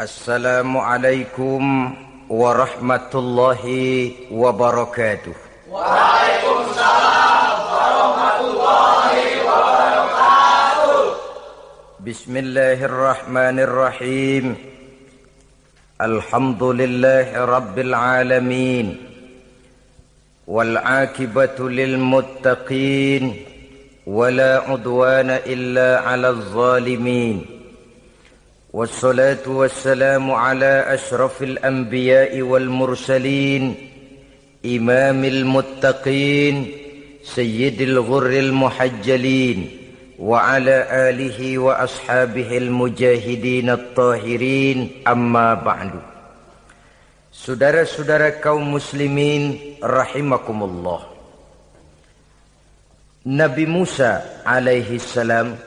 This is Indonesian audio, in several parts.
Assalamualaikum warahmatullahi wabarakatuh. Waalaikumsalam warahmatullahi wabarakatuh. Bismillahirrahmanirrahim. Alhamdulillahi rabbil alamin. Wal aqibatu lil muttaqin. Wala udwana illa 'alal zalimin. والصلاة والسلام على أشرف الأنبياء والمرسلين إمام المتقين سيد الغر المحجلين وعلى آله وأصحابه المجاهدين الطاهرين أما بعد. Saudara-saudara kaum muslimin rahimakumullah. Nabi Musa alaihi salam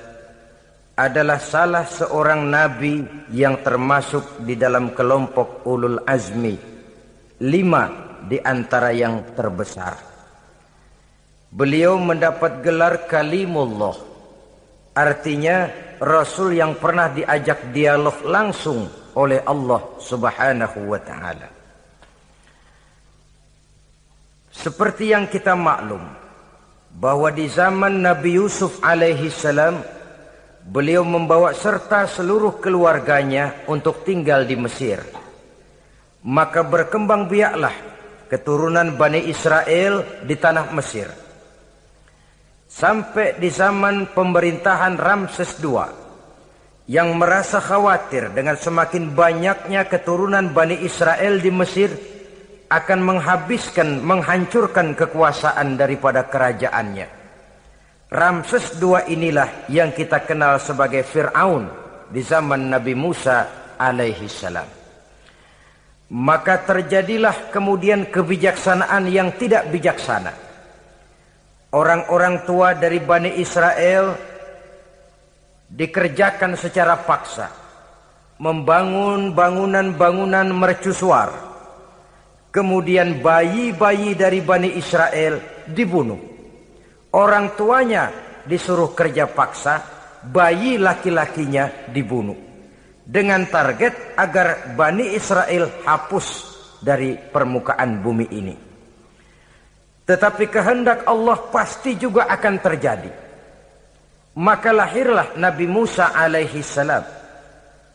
adalah salah seorang nabi yang termasuk di dalam kelompok ulul azmi, 5 di antara yang terbesar. Beliau mendapat gelar kalimullah, artinya rasul yang pernah diajak dialog langsung oleh Allah subhanahu wa ta'ala. Seperti yang kita maklum bahwa di zaman Nabi Yusuf alaihi salam, beliau membawa serta seluruh keluarganya untuk tinggal di Mesir. Maka berkembang biaklah keturunan Bani Israel di tanah Mesir. Sampai di zaman pemerintahan Ramses II, yang merasa khawatir dengan semakin banyaknya keturunan Bani Israel di Mesir akan menghancurkan kekuasaan daripada kerajaannya. Ramses II inilah yang kita kenal sebagai Fir'aun di zaman Nabi Musa alaihi salam. Maka terjadilah kemudian kebijaksanaan yang tidak bijaksana. Orang-orang tua dari Bani Israel dikerjakan secara paksa, membangun bangunan-bangunan mercusuar. Kemudian bayi-bayi dari Bani Israel dibunuh. Orang tuanya disuruh kerja paksa, bayi laki-lakinya dibunuh. Dengan target agar Bani Israel hapus dari permukaan bumi ini. Tetapi kehendak Allah pasti juga akan terjadi. Maka lahirlah Nabi Musa alaihi salam,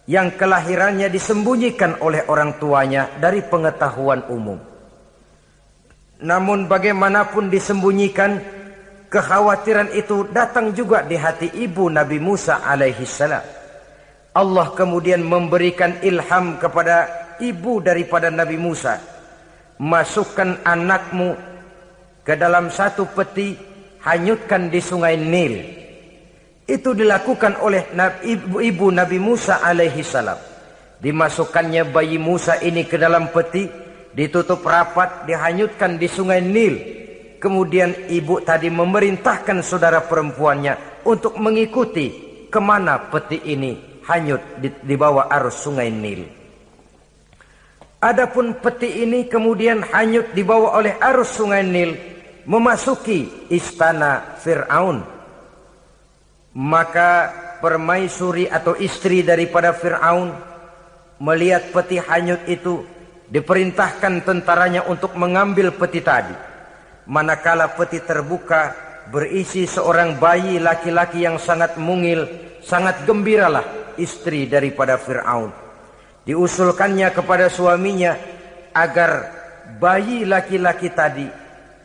yang kelahirannya disembunyikan oleh orang tuanya dari pengetahuan umum. Namun bagaimanapun disembunyikan, kekhawatiran itu datang juga di hati ibu Nabi Musa alaihi salam. Allah kemudian memberikan ilham kepada ibu daripada Nabi Musa. Masukkan anakmu ke dalam satu peti, hanyutkan di sungai Nil. Itu dilakukan oleh ibu Nabi Musa alaihi salam. Dimasukkannya bayi Musa ini ke dalam peti, ditutup rapat, dihanyutkan di sungai Nil. Kemudian ibu tadi memerintahkan saudara perempuannya untuk mengikuti kemana peti ini hanyut di bawah arus sungai Nil. Adapun peti ini kemudian hanyut dibawa oleh arus sungai Nil, memasuki istana Fir'aun. Maka permaisuri atau istri daripada Fir'aun melihat peti hanyut itu, diperintahkan tentaranya untuk mengambil peti tadi. Manakala peti terbuka, berisi seorang bayi laki-laki yang sangat mungil, sangat gembiralah istri daripada Fir'aun. Diusulkannya kepada suaminya agar bayi laki-laki tadi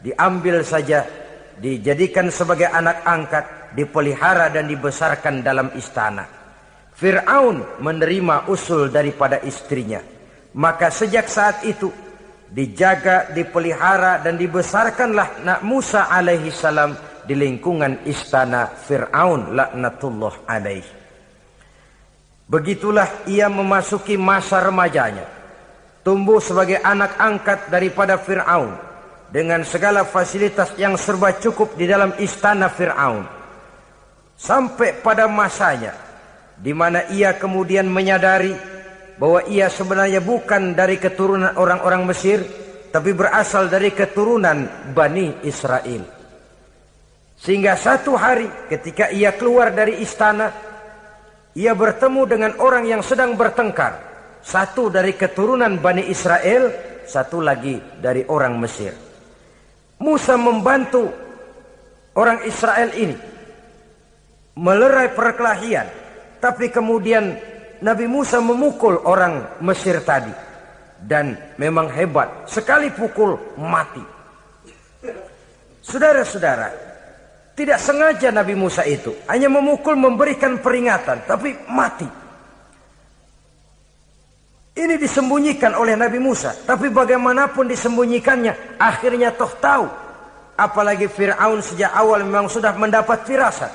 diambil saja, dijadikan sebagai anak angkat, dipelihara dan dibesarkan dalam istana. Fir'aun menerima usul daripada istrinya. Maka sejak saat itu dijaga, dipelihara dan dibesarkanlah Nabi Musa alaihi salam di lingkungan istana Fir'aun laknatullah alaihi. Begitulah ia memasuki masa remajanya, tumbuh sebagai anak angkat daripada Fir'aun dengan segala fasilitas yang serba cukup di dalam istana Fir'aun. Sampai pada masanya di mana ia kemudian menyadari bahwa ia sebenarnya bukan dari keturunan orang-orang Mesir, tapi berasal dari keturunan Bani Israel. Sehingga satu hari ketika ia keluar dari istana, ia bertemu dengan orang yang sedang bertengkar Satu dari keturunan Bani Israel, satu lagi dari orang Mesir. Musa membantu orang Israel ini melerai perkelahian, tapi kemudian Nabi Musa memukul orang Mesir tadi, dan memang hebat, sekali pukul mati. Saudara-saudara, tidak sengaja Nabi Musa itu hanya memukul, memberikan peringatan, tapi mati. Ini disembunyikan oleh Nabi Musa, tapi bagaimanapun disembunyikannya, akhirnya toh tahu. Apalagi Fir'aun sejak awal memang sudah mendapat firasat.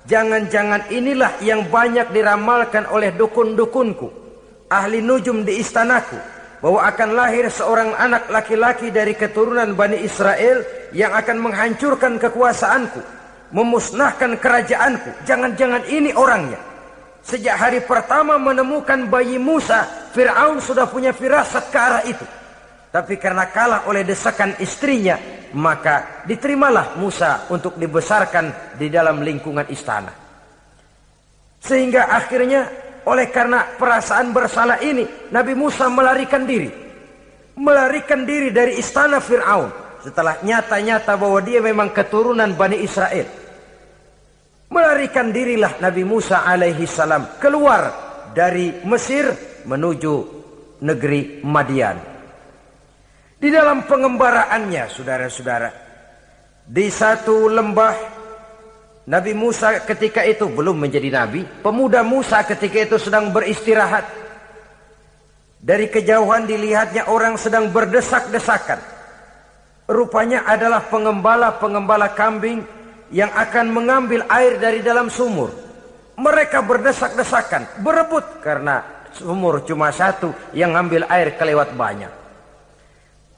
Jangan-jangan inilah yang banyak diramalkan oleh dukun-dukunku, ahli nujum di istanaku, bahwa akan lahir seorang anak laki-laki dari keturunan Bani Israel yang akan menghancurkan kekuasaanku, memusnahkan kerajaanku. Jangan-jangan ini orangnya. Sejak hari pertama menemukan bayi Musa, Fir'aun sudah punya firasat ke arah itu. Tapi karena kalah oleh desakan istrinya, maka diterimalah Musa untuk dibesarkan di dalam lingkungan istana. Sehingga akhirnya oleh karena perasaan bersalah ini, Nabi Musa melarikan diri. Melarikan diri dari istana Fir'aun setelah nyata-nyata bahwa dia memang keturunan Bani Israel. Melarikan dirilah Nabi Musa alaihi salam keluar dari Mesir menuju negeri Madian. Di dalam pengembaraannya, saudara-saudara, di satu lembah, Nabi Musa ketika itu belum menjadi nabi. Pemuda Musa ketika itu sedang beristirahat. Dari kejauhan dilihatnya orang sedang berdesak-desakan. Rupanya adalah pengembala-pengembala kambing yang akan mengambil air dari dalam sumur. Mereka berdesak-desakan, berebut karena sumur cuma satu, yang ambil air kelewat banyak.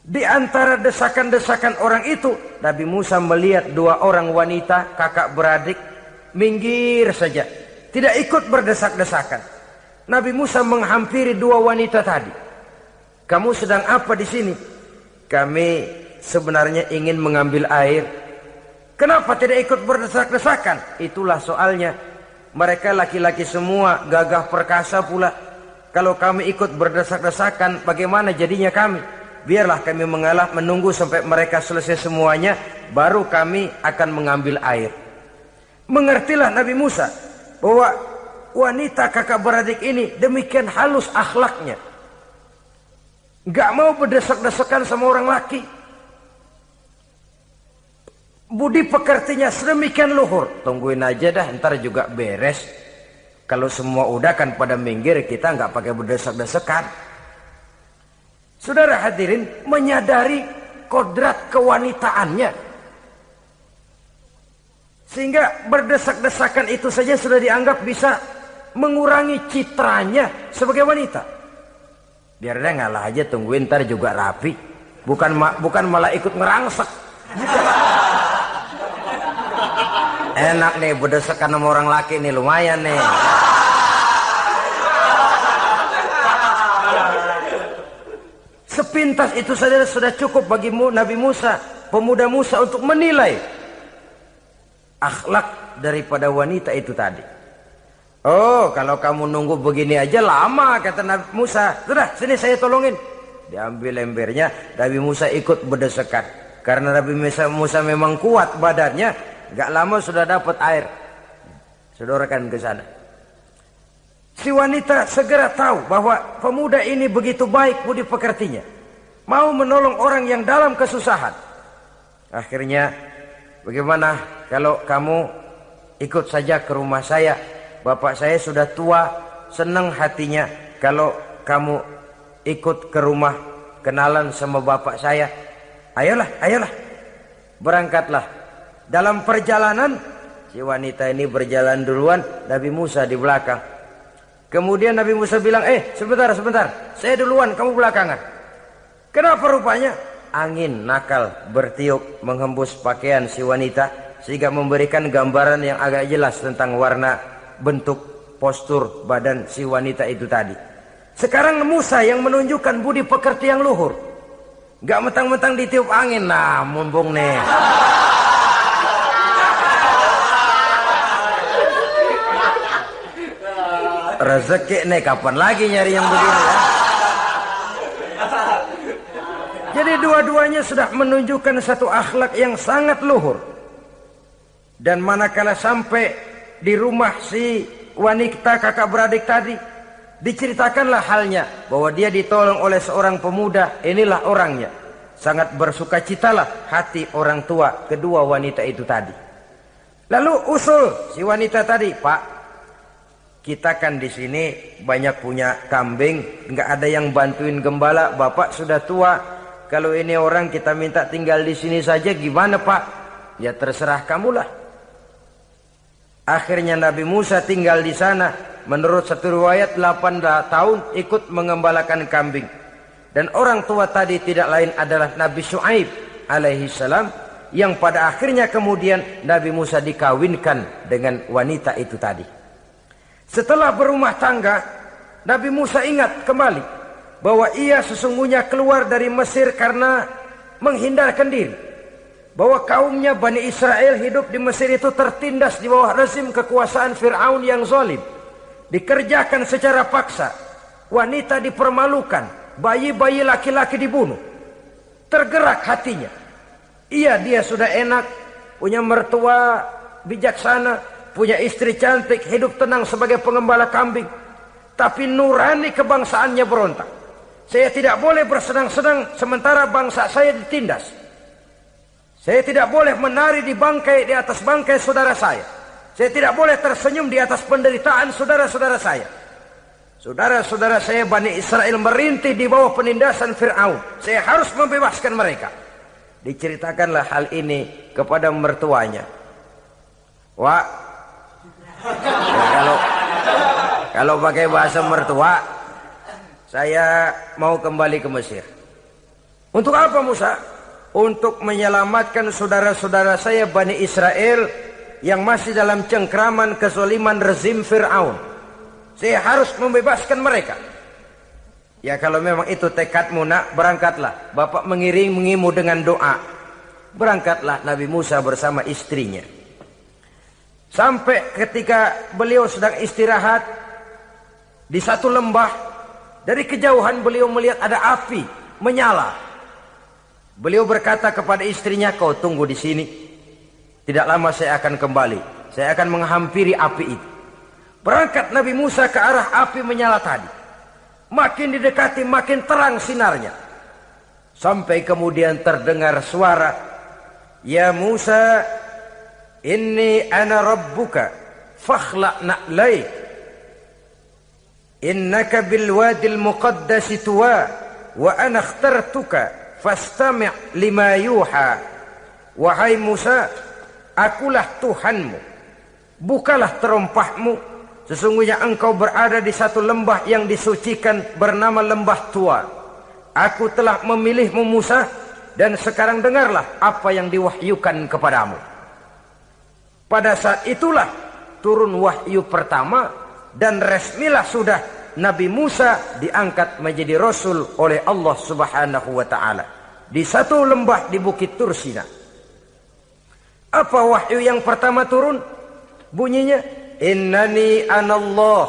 Di antara desakan-desakan orang itu, Nabi Musa melihat dua orang wanita, kakak beradik, minggir saja, tidak ikut berdesak-desakan. Nabi Musa menghampiri dua wanita tadi. Kamu sedang apa di sini? Kami sebenarnya ingin mengambil air. Kenapa tidak ikut berdesak-desakan? Itulah soalnya. Mereka laki-laki semua, gagah perkasa pula. Kalau kami ikut berdesak-desakan, bagaimana jadinya kami? Biarlah kami mengalah, menunggu sampai mereka selesai semuanya, baru kami akan mengambil air. Mengertilah Nabi Musa bahwa wanita kakak beradik ini demikian halus akhlaknya. Gak mau berdesak-desakan sama orang laki. Budi pekertinya sedemikian luhur. Tungguin aja dah, ntar juga beres. Kalau semua udah kan pada minggir, kita nggak pakai berdesak-desakan. Saudara hadirin, menyadari kodrat kewanitaannya, sehingga berdesak-desakan itu saja sudah dianggap bisa mengurangi citranya sebagai wanita. Biar dia ngalah aja, tungguin ntar juga rapi. Bukan malah ikut ngerangsek. Enak nih berdesakan sama orang laki nih, lumayan nih. Sepintas itu saja sudah cukup bagi Nabi Musa, pemuda Musa, untuk menilai akhlak daripada wanita itu tadi. Oh, kalau kamu nunggu begini aja lama, kata Nabi Musa. Sudah, sini saya tolongin. Diambil embernya, Nabi Musa ikut berdesakan. Karena Nabi Musa memang kuat badannya. Gak lama sudah dapat air. Sodorkan ke sana. Si wanita segera tahu bahwa pemuda ini begitu baik budi pekertinya, mau menolong orang yang dalam kesusahan. Akhirnya, bagaimana kalau kamu ikut saja ke rumah saya? Bapak saya sudah tua, senang hatinya kalau kamu ikut ke rumah, kenalan sama bapak saya. Ayolah, ayolah, berangkatlah. Dalam perjalanan, si wanita ini berjalan duluan, Nabi Musa di belakang. Kemudian Nabi Musa bilang, sebentar, saya duluan, kamu belakangan. Kenapa rupanya? Angin nakal bertiup menghembus pakaian si wanita, sehingga memberikan gambaran yang agak jelas tentang warna, bentuk, postur badan si wanita itu tadi. Sekarang Musa yang menunjukkan budi pekerti yang luhur. Gak mentang-mentang ditiup angin, nah mumpung nih. Rezeki nih, kapan lagi nyari yang begini ya? Jadi dua-duanya sudah menunjukkan satu akhlak yang sangat luhur. Dan manakala sampai di rumah si wanita kakak beradik tadi, diceritakanlah halnya bahwa dia ditolong oleh seorang pemuda. Inilah orangnya. Sangat bersukacitalah hati orang tua kedua wanita itu tadi. Lalu usul si wanita tadi, Pak, kita kan di sini banyak punya kambing, nggak ada yang bantuin gembala. Bapak sudah tua. Kalau ini orang kita minta tinggal di sini saja, gimana Pak? Ya terserah kamulah. Akhirnya Nabi Musa tinggal di sana. Menurut satu riwayat 8 tahun ikut mengembalakan kambing. Dan orang tua tadi tidak lain adalah Nabi Syuaib alaihi salam, yang pada akhirnya kemudian Nabi Musa dikawinkan dengan wanita itu tadi. Setelah berumah tangga, Nabi Musa ingat kembali bahwa ia sesungguhnya keluar dari Mesir karena menghindarkan diri. Bahwa kaumnya Bani Israel hidup di Mesir itu tertindas di bawah rezim kekuasaan Fir'aun yang zalim. Dikerjakan secara paksa. Wanita dipermalukan. Bayi-bayi laki-laki dibunuh. Tergerak hatinya. Dia sudah enak. Punya mertua bijaksana. Punya istri cantik. Hidup tenang sebagai pengembala kambing. Tapi nurani kebangsaannya berontak. Saya tidak boleh bersenang-senang sementara bangsa saya ditindas. Saya tidak boleh menari di atas bangkai saudara saya. Saya tidak boleh tersenyum di atas penderitaan saudara-saudara saya. Saudara-saudara saya Bani Israel merintih di bawah penindasan Fir'aun. Saya harus membebaskan mereka. Diceritakanlah hal ini kepada mertuanya. Wah, ya kalau pakai bahasa mertua, saya mau kembali ke Mesir. Untuk apa Musa? Untuk menyelamatkan saudara-saudara saya Bani Israel yang masih dalam cengkraman kezaliman rezim Fir'aun. Saya harus membebaskan mereka. Ya kalau memang itu tekadmu nak, berangkatlah. Bapak mengiringimu dengan doa. Berangkatlah Nabi Musa bersama istrinya. Sampai ketika beliau sedang istirahat di satu lembah, dari kejauhan beliau melihat ada api menyala. Beliau berkata kepada istrinya, kau tunggu di sini. Tidak lama saya akan kembali. Saya akan menghampiri api itu. Berangkat Nabi Musa ke arah api menyala tadi. Makin didekati makin terang sinarnya. Sampai kemudian terdengar suara, ya Musa, inni ana rabbuka fakhla' na'laik. Innaka bilwadil muqaddasi tuwa wa ana akhtartuka fastami' lima yuha. Wahai Musa, akulah Tuhanmu. Bukalah terompahmu. Sesungguhnya engkau berada di satu lembah yang disucikan bernama lembah tua. Aku telah memilihmu Musa, dan sekarang dengarlah apa yang diwahyukan kepadamu. Pada saat itulah turun wahyu pertama, dan resmilah sudah Nabi Musa diangkat menjadi Rasul oleh Allah Subhanahu wa ta'ala. Di satu lembah di Bukit Tursina. Apa wahyu yang pertama turun? Bunyinya, innani anallah,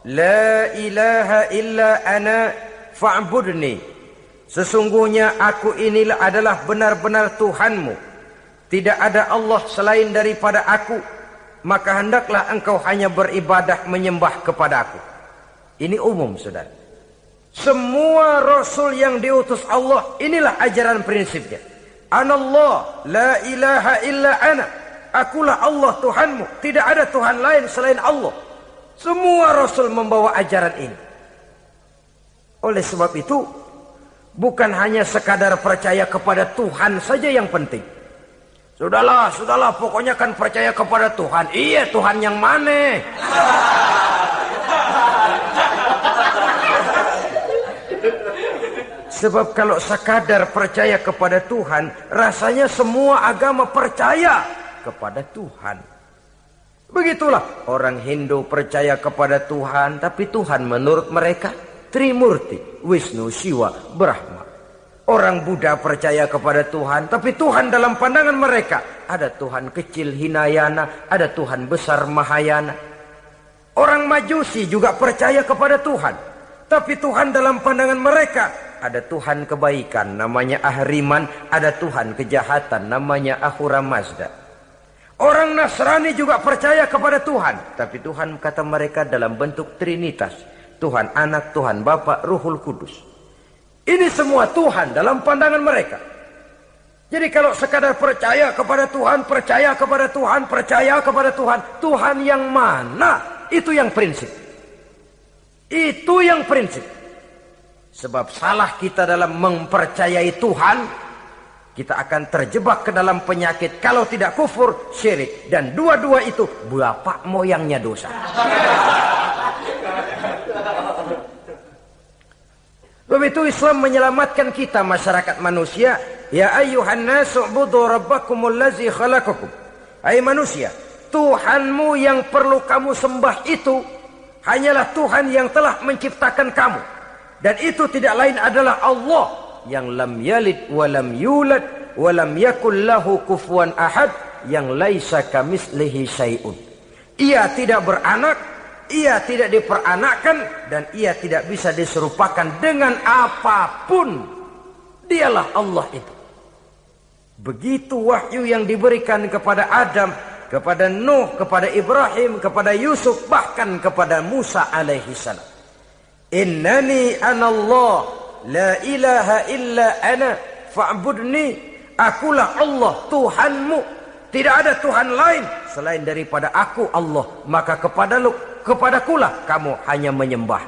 la ilaha illa ana fa'budni. Sesungguhnya aku inilah adalah benar-benar Tuhanmu. Tidak ada Allah selain daripada aku. Maka hendaklah engkau hanya beribadah menyembah kepadaku. Ini umum saudara. Semua Rasul yang diutus Allah, inilah ajaran prinsipnya. Anallah, la ilaha illa ana. Akulah Allah Tuhanmu. Tidak ada Tuhan lain selain Allah. Semua Rasul membawa ajaran ini. Oleh sebab itu, bukan hanya sekadar percaya kepada Tuhan saja yang penting. Sudahlah, pokoknya kan percaya kepada Tuhan. Iya, Tuhan yang mana? Sebab kalau sekadar percaya kepada Tuhan, rasanya semua agama percaya kepada Tuhan. Begitulah orang Hindu percaya kepada Tuhan, tapi Tuhan menurut mereka Trimurti, Wisnu, Siwa, Brahma. Orang Buddha percaya kepada Tuhan, tapi Tuhan dalam pandangan mereka ada Tuhan kecil Hinayana, ada Tuhan besar Mahayana. Orang Majusi juga percaya kepada Tuhan, tapi Tuhan dalam pandangan mereka ada Tuhan kebaikan namanya Ahriman, ada Tuhan kejahatan namanya Ahura Mazda. Orang Nasrani juga percaya kepada Tuhan, tapi Tuhan kata mereka dalam bentuk Trinitas. Tuhan Anak, Tuhan Bapa, Ruhul Kudus. Ini semua Tuhan dalam pandangan mereka. Jadi kalau sekadar percaya kepada Tuhan, percaya kepada Tuhan, percaya kepada Tuhan, Tuhan yang mana? Itu yang prinsip. Itu yang prinsip. Sebab salah kita dalam mempercayai Tuhan, kita akan terjebak ke dalam penyakit. Kalau tidak kufur, syirik. Dan dua-dua itu bapak moyangnya dosa. Sebab itu Islam menyelamatkan kita masyarakat manusia. Ya ayyuhan nasu ubudu rabbakumul ladzi khalaqakum. Hai manusia, Tuhanmu yang perlu kamu sembah itu hanyalah Tuhan yang telah menciptakan kamu. Dan itu tidak lain adalah Allah yang lam yalid wa lam yulad wa lam yakul lahu kufuwan ahad, yang laisa kamitslihi syai'un. Ia tidak beranak, ia tidak diperanakkan, dan ia tidak bisa diserupakan dengan apapun. Dialah Allah itu. Begitu wahyu yang diberikan kepada Adam, kepada Nuh, kepada Ibrahim, kepada Yusuf, bahkan kepada Musa alaihi salam. Innani anallah la ilaha illa ana fa'budni. Akulah Allah Tuhanmu, tidak ada Tuhan lain selain daripada aku Allah, maka kepadakulah kamu hanya menyembah.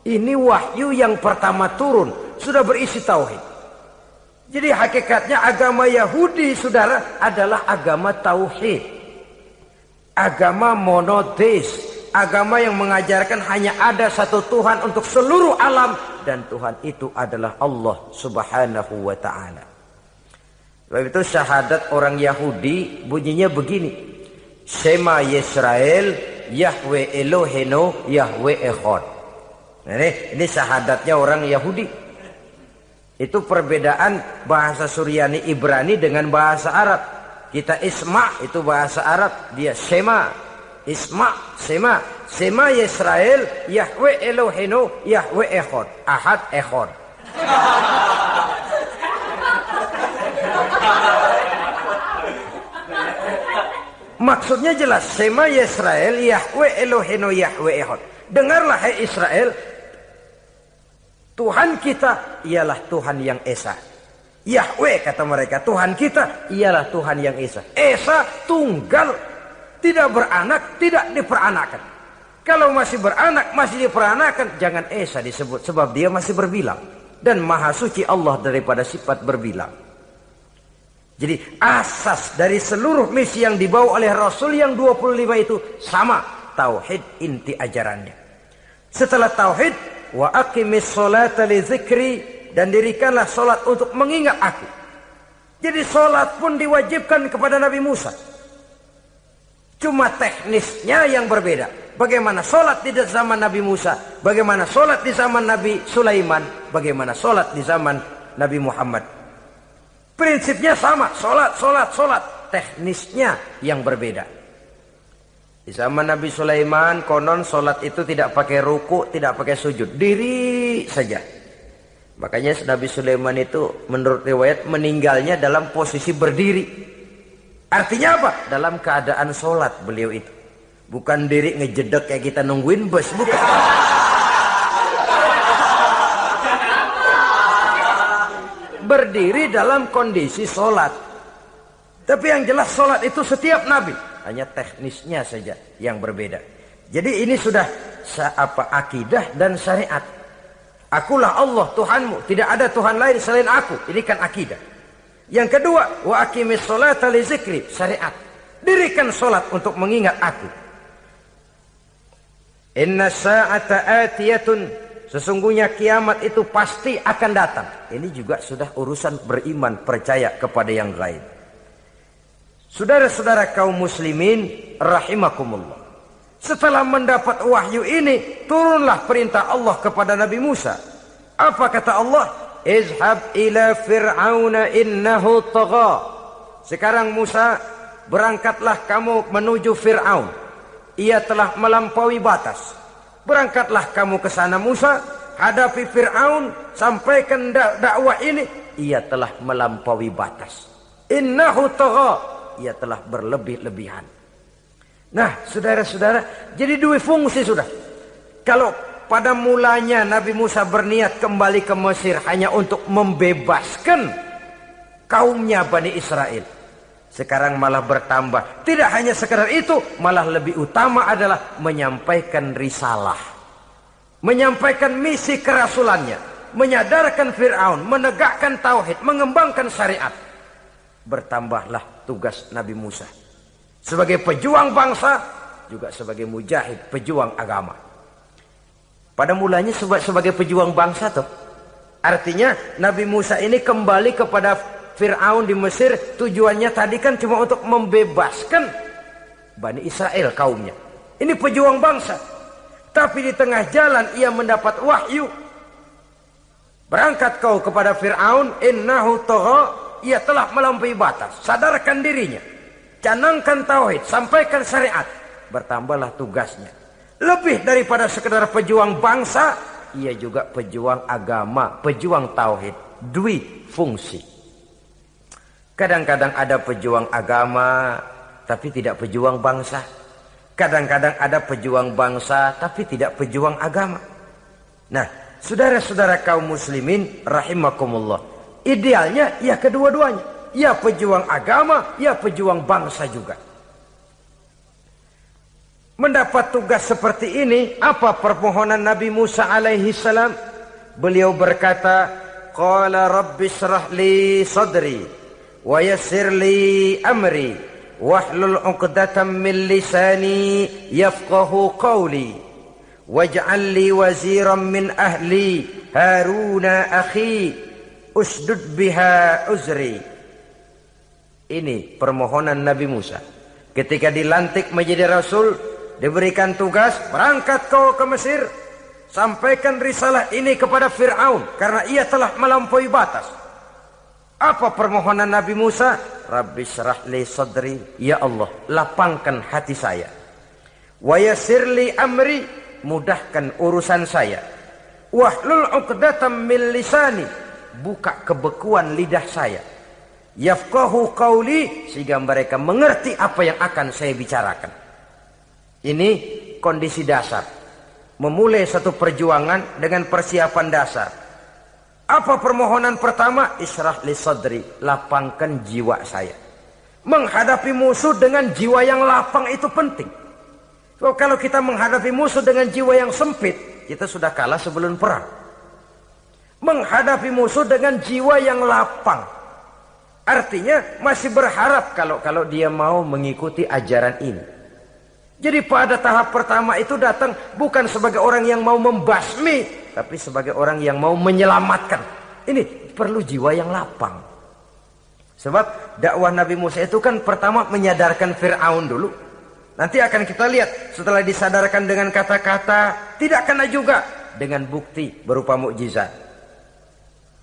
Ini wahyu yang pertama turun, sudah berisi tauhid. Jadi hakikatnya agama Yahudi, saudara, adalah agama tauhid, agama monoteis, agama yang mengajarkan hanya ada satu Tuhan untuk seluruh alam, dan Tuhan itu adalah Allah subhanahu wa ta'ala. Sebab itu syahadat orang Yahudi bunyinya begini: Shema Yisrael Yahweh Elohenu Yahweh Echad. Nah, ini syahadatnya orang Yahudi. Itu perbedaan bahasa Suryani Ibrani dengan bahasa Arab. Kita Isma itu bahasa Arab, dia Shema. Isma, Sema. Sema Yisrael Yahweh Elohenu Yahweh Echad. Ahad Echad. Maksudnya jelas. Sema Yisrael Yahweh Elohenu Yahweh Echad. Dengarlah hai Israel, Tuhan kita ialah Tuhan yang Esa. Yahweh kata mereka, Tuhan kita ialah Tuhan yang Esa. Esa tunggal, tidak beranak, tidak diperanakan. Kalau masih beranak, masih diperanakan, jangan Esa disebut, sebab dia masih berbilang. Dan maha suci Allah daripada sifat berbilang. Jadi asas dari seluruh misi yang dibawa oleh Rasul yang 25 itu sama. Tauhid inti ajarannya. Setelah tauhid, wa aqimis sholata li dzikri, dan dirikanlah solat untuk mengingat aku. Jadi solat pun diwajibkan kepada Nabi Musa. Cuma teknisnya yang berbeda. Bagaimana solat di zaman Nabi Musa, bagaimana solat di zaman Nabi Sulaiman, bagaimana solat di zaman Nabi Muhammad. Prinsipnya sama, solat. Teknisnya yang berbeda. Di zaman Nabi Sulaiman, konon solat itu tidak pakai ruku, tidak pakai sujud, diri saja. Makanya Nabi Sulaiman itu menurut riwayat meninggalnya dalam posisi berdiri. Artinya apa? Dalam keadaan sholat beliau itu. Bukan diri ngejedek kayak kita nungguin bus, bukan. Berdiri dalam kondisi sholat. Tapi yang jelas sholat itu setiap Nabi. Hanya teknisnya saja yang berbeda. Jadi ini sudah akidah dan syariat. Akulah Allah Tuhanmu, tidak ada Tuhan lain selain aku. Ini kan akidah. Yang kedua, wa aqimis sholata li dzikri, syariat. Dirikan sholat untuk mengingat aku. Inna sa'ata atiyatun, sesungguhnya kiamat itu pasti akan datang. Ini juga sudah urusan beriman, percaya kepada yang gaib. Saudara-saudara kaum muslimin rahimakumullah. Setelah mendapat wahyu ini, turunlah perintah Allah kepada Nabi Musa. Apa kata Allah? Izhab ila fir'auna innahu tagha. Sekarang Musa, berangkatlah kamu menuju Fir'aun. Ia telah melampaui batas. Berangkatlah kamu ke sana Musa, hadapi Fir'aun, sampaikan dakwah ini, ia telah melampaui batas. Innahu tagha, ia telah berlebih-lebihan. Nah, saudara-saudara, jadi dua fungsi sudah. Kalau pada mulanya Nabi Musa berniat kembali ke Mesir hanya untuk membebaskan kaumnya Bani Israel, sekarang malah bertambah. Tidak hanya sekedar itu, malah lebih utama adalah menyampaikan risalah, menyampaikan misi kerasulannya, menyadarkan Fir'aun, menegakkan tauhid, mengembangkan syariat. Bertambahlah tugas Nabi Musa sebagai pejuang bangsa, juga sebagai mujahid, pejuang agama. Pada mulanya sebagai pejuang bangsa tuh, artinya Nabi Musa ini kembali kepada Fir'aun di Mesir, tujuannya tadi kan cuma untuk membebaskan Bani Israel, kaumnya. Ini pejuang bangsa. Tapi di tengah jalan ia mendapat wahyu. Berangkat kau kepada Fir'aun, innahu tagha, ia telah melampaui batas. Sadarkan dirinya, canangkan tauhid, sampaikan syariat. Bertambahlah tugasnya. Lebih daripada sekedar pejuang bangsa, ia juga pejuang agama, pejuang tauhid. Dwi fungsi. Kadang-kadang ada pejuang agama tapi tidak pejuang bangsa. Kadang-kadang ada pejuang bangsa tapi tidak pejuang agama. Nah, saudara-saudara kaum muslimin rahimakumullah, idealnya ya kedua-duanya. Ya pejuang agama, ya pejuang bangsa juga. Mendapat tugas seperti ini, apa permohonan Nabi Musa alaihi salam? Beliau berkata, qala rabbi shrah li sadri wa yassir li amri wahlul 'uqdatam min lisani yafqahu qawli waj'al li waziran min ahli Haruna akhi usdud biha uzri. Ini permohonan Nabi Musa ketika dilantik menjadi rasul, diberikan tugas, berangkat kau ke Mesir, sampaikan risalah ini kepada Fir'aun karena ia telah melampaui batas. Apa permohonan Nabi Musa? Rabbi syrah li sadri, ya Allah, lapangkan hati saya. Wa yassir li amri, mudahkan urusan saya. Wahlul 'uqdatam min lisani, buka kebekuan lidah saya. Yafqahu qawli, sehingga mereka mengerti apa yang akan saya bicarakan. Ini kondisi dasar. Memulai satu perjuangan dengan persiapan dasar. Apa permohonan pertama? Isyrah li sadri, lapangkan jiwa saya. Menghadapi musuh dengan jiwa yang lapang itu penting. So, kalau kita menghadapi musuh dengan jiwa yang sempit, kita sudah kalah sebelum perang. Menghadapi musuh dengan jiwa yang lapang, artinya masih berharap kalau dia mau mengikuti ajaran ini. Jadi pada tahap pertama itu datang bukan sebagai orang yang mau membasmi, tapi sebagai orang yang mau menyelamatkan. Ini perlu jiwa yang lapang. Sebab dakwah Nabi Musa itu kan pertama menyadarkan Fir'aun dulu. Nanti akan kita lihat setelah disadarkan dengan kata-kata, tidak kena juga dengan bukti berupa mukjizat.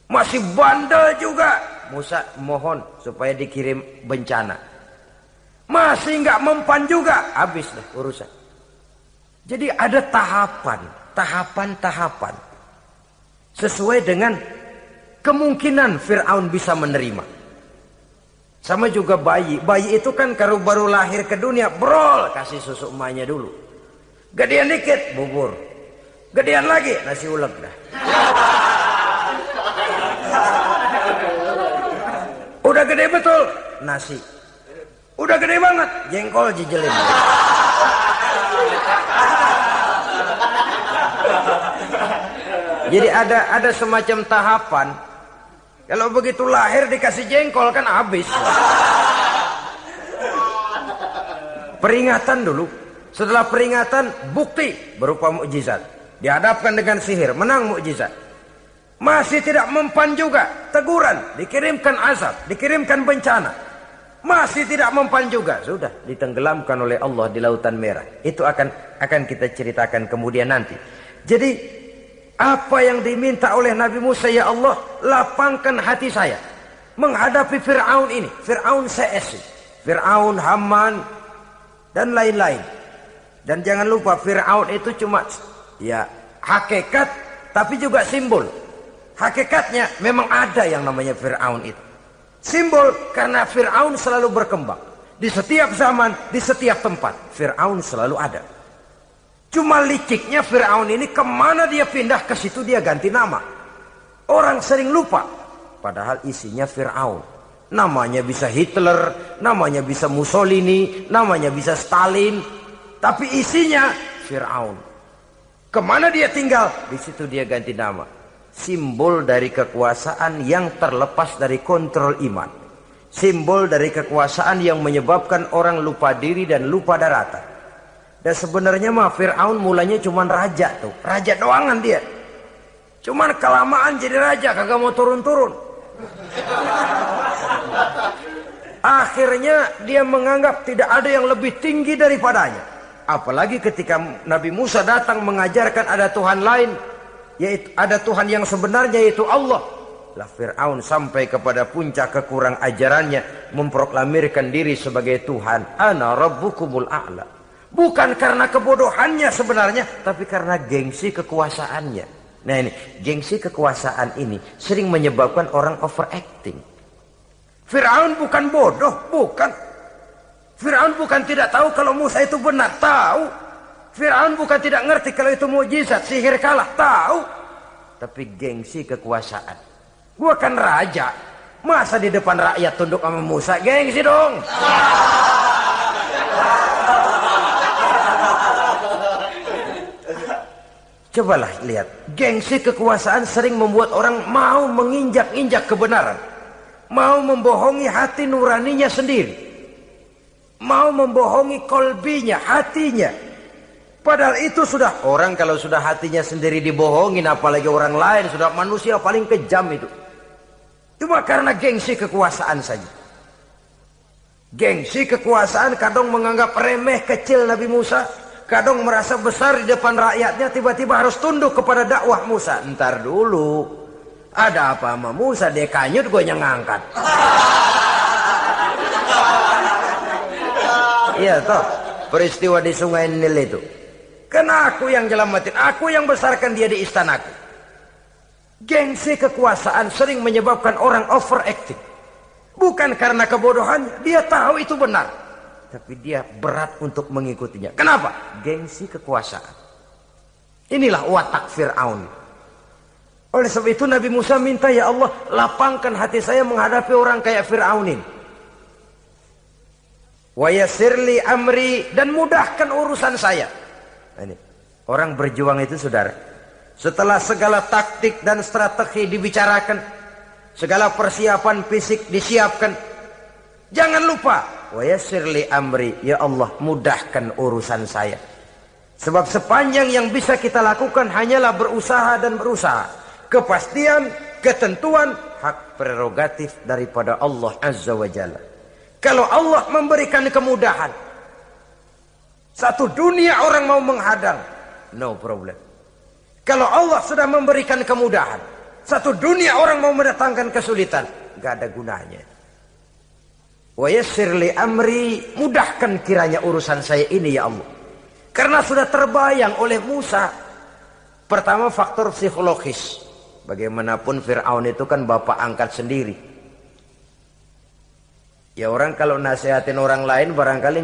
Masih bandel juga. Musa mohon supaya dikirim bencana. Masih nggak mempan juga, habis dah urusan. Jadi ada tahapan sesuai dengan kemungkinan Fir'aun bisa menerima. Sama juga bayi itu kan kalau baru lahir ke dunia, brol, kasih susu emaknya dulu. Gedean dikit, bubur. Gedean lagi, nasi ulek dah. Udah gede betul, nasi. Udah gede banget, jengkol jijelin. Jadi ada semacam tahapan. Kalau begitu lahir dikasih jengkol kan habis. Peringatan dulu. Setelah peringatan, bukti berupa mukjizat. Dihadapkan dengan sihir, menang mukjizat. Masih tidak mempan juga, teguran, dikirimkan azab, dikirimkan bencana. Masih tidak mempan juga, sudah ditenggelamkan oleh Allah di Lautan Merah. Itu akan kita ceritakan kemudian nanti. Jadi apa yang diminta oleh Nabi Musa, ya Allah, lapangkan hati saya menghadapi Fir'aun ini. Fir'aun CS, Fir'aun, Haman, dan lain-lain. Dan jangan lupa Fir'aun itu cuma ya hakikat tapi juga simbol. Hakikatnya memang ada yang namanya Fir'aun itu. Simbol karena Fir'aun selalu berkembang. Di setiap zaman, di setiap tempat, Fir'aun selalu ada. Cuma liciknya Fir'aun ini kemana dia pindah, ke situ dia ganti nama. Orang sering lupa. Padahal isinya Fir'aun. Namanya bisa Hitler, namanya bisa Mussolini, namanya bisa Stalin. Tapi isinya Fir'aun. Kemana dia tinggal, di situ dia ganti nama. Simbol dari kekuasaan yang terlepas dari kontrol iman. Simbol dari kekuasaan yang menyebabkan orang lupa diri dan lupa daratan. Dan sebenarnya mah Fir'aun mulanya cuman raja tuh. Raja doangan dia. Cuman kelamaan jadi raja, kagak mau turun-turun. Akhirnya dia menganggap tidak ada yang lebih tinggi daripadanya. Apalagi ketika Nabi Musa datang mengajarkan ada Tuhan lain, yaitu ada Tuhan yang sebenarnya, yaitu Allah. Lah Fir'aun sampai kepada puncak kekurang ajarannya, memproklamirkan diri sebagai Tuhan. Ana rabbukumul a'la. Bukan karena kebodohannya sebenarnya, tapi karena gengsi kekuasaannya. Nah ini, gengsi kekuasaan ini sering menyebabkan orang overacting. Fir'aun bukan bodoh, bukan. Fir'aun bukan tidak tahu kalau Musa itu benar, tahu. Fir'aun bukan tidak ngerti kalau itu mukjizat, sihir kalah, tahu. Tapi gengsi kekuasaan. Gua kan raja, masa di depan rakyat tunduk sama Musa? Gengsi dong. Cobalah lihat, gengsi kekuasaan sering membuat orang mau menginjak-injak kebenaran. Mau membohongi hati nuraninya sendiri. Mau membohongi kolbinya, hatinya. Padahal itu sudah, orang kalau sudah hatinya sendiri dibohongin, apalagi orang lain, sudah manusia paling kejam itu. Cuma karena gengsi kekuasaan saja. Gengsi kekuasaan kadang menganggap remeh kecil Nabi Musa. Kadang merasa besar di depan rakyatnya, tiba-tiba harus tunduk kepada dakwah Musa. Ntar dulu, ada apa sama Musa? Dia kanyut, gue yang ngangkat. Iya toh, peristiwa di Sungai Nil itu. Karena aku yang nyelamatin, aku yang besarkan dia di istanaku. Gengsi kekuasaan sering menyebabkan orang overacting. Bukan karena kebodohannya, dia tahu itu benar. Tapi dia berat untuk mengikutinya. Kenapa? Gengsi kekuasaan. Inilah watak Fir'aun. Oleh sebab itu Nabi Musa minta, ya Allah, lapangkan hati saya menghadapi orang kayak Fir'aun ini. Wa yassirli amri, dan mudahkan urusan saya. Ini orang berjuang itu, saudara, setelah segala taktik dan strategi dibicarakan, segala persiapan fisik disiapkan, jangan lupa wa yassirli amri, ya Allah, mudahkan urusan saya. Sebab sepanjang yang bisa kita lakukan hanyalah berusaha dan berusaha. Kepastian, ketentuan, hak prerogatif daripada Allah Azza wa Jalla. Kalau Allah memberikan kemudahan, satu dunia orang mau menghadang, no problem. Kalau Allah sudah memberikan kemudahan, satu dunia orang mau mendatangkan kesulitan, gak ada gunanya. Wa yassirli amri, mudahkan kiranya urusan saya ini ya Allah. Karena sudah terbayang oleh Musa. Pertama, faktor psikologis. Bagaimanapun Fir'aun itu kan bapak angkat sendiri. Ya orang kalau nasihatin orang lain barangkali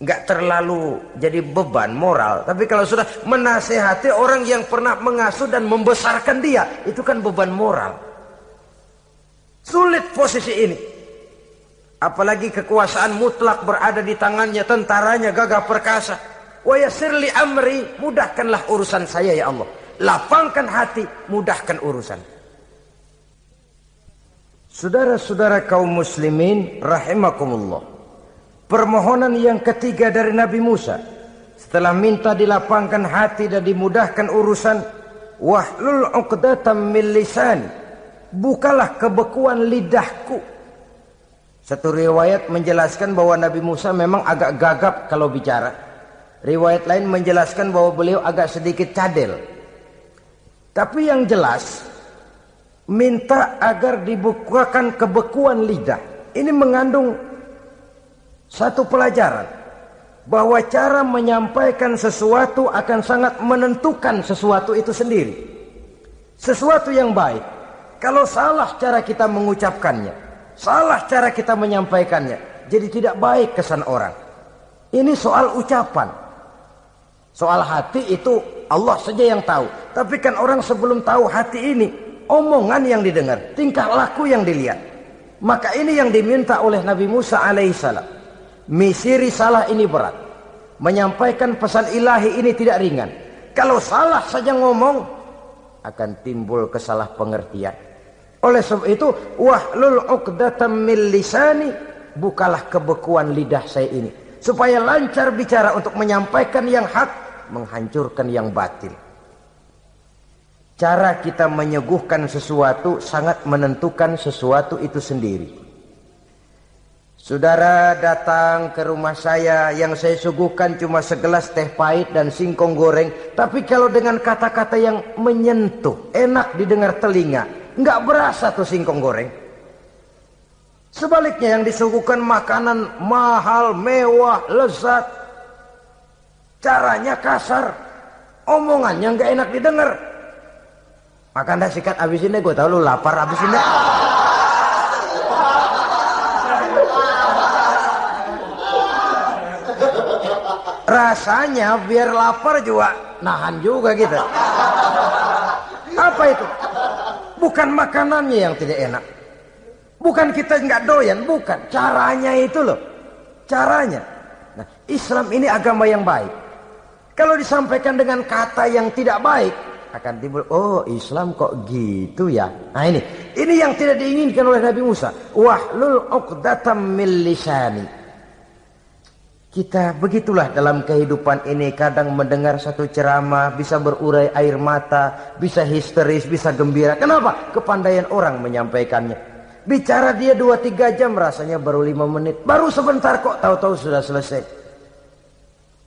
nggak terlalu jadi beban moral. Tapi kalau sudah menasehati orang yang pernah mengasuh dan membesarkan dia, itu kan beban moral. Sulit posisi ini. Apalagi kekuasaan mutlak berada di tangannya, tentaranya gagah perkasa. Wa yassirli amri, mudahkanlah urusan saya ya Allah. Lapangkan hati, mudahkan urusan. Saudara-saudara kaum muslimin rahimakumullah. Permohonan yang ketiga dari Nabi Musa, setelah minta dilapangkan hati dan dimudahkan urusan, wahlul 'uqdatam min lisani, bukalah kebekuan lidahku. Satu riwayat menjelaskan bahwa Nabi Musa memang agak gagap kalau bicara. Riwayat lain menjelaskan bahwa beliau agak sedikit cadel. Tapi yang jelas, minta agar dibukakan kebekuan lidah. Ini mengandung satu pelajaran. bahwa cara menyampaikan sesuatu akan sangat menentukan sesuatu itu sendiri. Sesuatu yang baik, kalau salah cara kita mengucapkannya, salah cara kita menyampaikannya, jadi tidak baik kesan orang. Ini soal ucapan. Soal hati itu Allah saja yang tahu. Tapi kan orang sebelum tahu hati ini, omongan yang didengar, tingkah laku yang dilihat. Maka ini yang diminta oleh Nabi Musa alaihissalam. Misi risalah ini berat. Menyampaikan pesan ilahi ini tidak ringan. Kalau salah saja ngomong, akan timbul kesalah pengertian. Oleh sebab itu, wahlul 'uqdatam min lisani, bukalah kebekuan lidah saya ini, supaya lancar bicara untuk menyampaikan yang hak, menghancurkan yang batil. Cara kita menyuguhkan sesuatu sangat menentukan sesuatu itu sendiri. Saudara datang ke rumah saya, yang saya suguhkan cuma segelas teh pahit dan singkong goreng. Tapi kalau dengan kata-kata yang menyentuh, enak didengar telinga, nggak berasa tuh singkong goreng. Sebaliknya yang disuguhkan makanan mahal, mewah, lezat, caranya kasar, omongannya nggak enak didengar. Maka anda sikat abisin deh, gue tahu lu lapar, abisin deh. Rasanya biar lapar juga nahan juga gitu. Apa itu? Bukan makanannya yang tidak enak, bukan kita nggak doyan, bukan caranya itu loh, caranya. Nah, Islam ini agama yang baik. Kalau disampaikan dengan kata yang tidak baik, akan timbul, oh Islam kok gitu ya. Nah ini yang tidak diinginkan oleh Nabi Musa. Wahlul 'uqdatam min lisani. Kita begitulah dalam kehidupan ini, kadang mendengar satu ceramah bisa berurai air mata, bisa histeris, bisa gembira. Kenapa? Kepandaian orang menyampaikannya. Bicara dia 2-3 jam, rasanya baru 5 menit. Baru sebentar kok, tahu-tahu sudah selesai.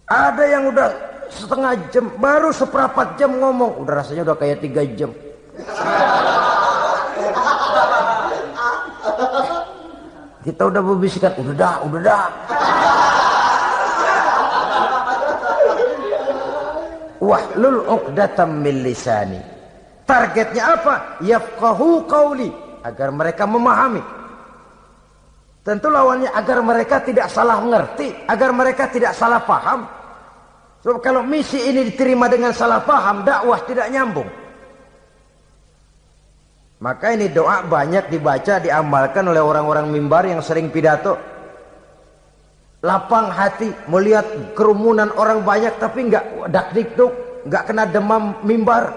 Ada yang udah setengah jam, baru seperempat jam ngomong, udah rasanya udah kayak 3 jam. Kita udah berbisikkan, udah dah. Wahlul 'uqdatam min lisani. Targetnya apa? Yafqahu qauli, agar mereka memahami. Tentu lawannya agar mereka tidak salah mengerti, agar mereka tidak salah paham. Sebab kalau misi ini diterima dengan salah paham, dakwah tidak nyambung. Maka ini doa banyak dibaca, diamalkan oleh orang-orang mimbar yang sering pidato. Lapang hati melihat kerumunan orang banyak, tapi nggak dak-dikduk, nggak kena demam mimbar.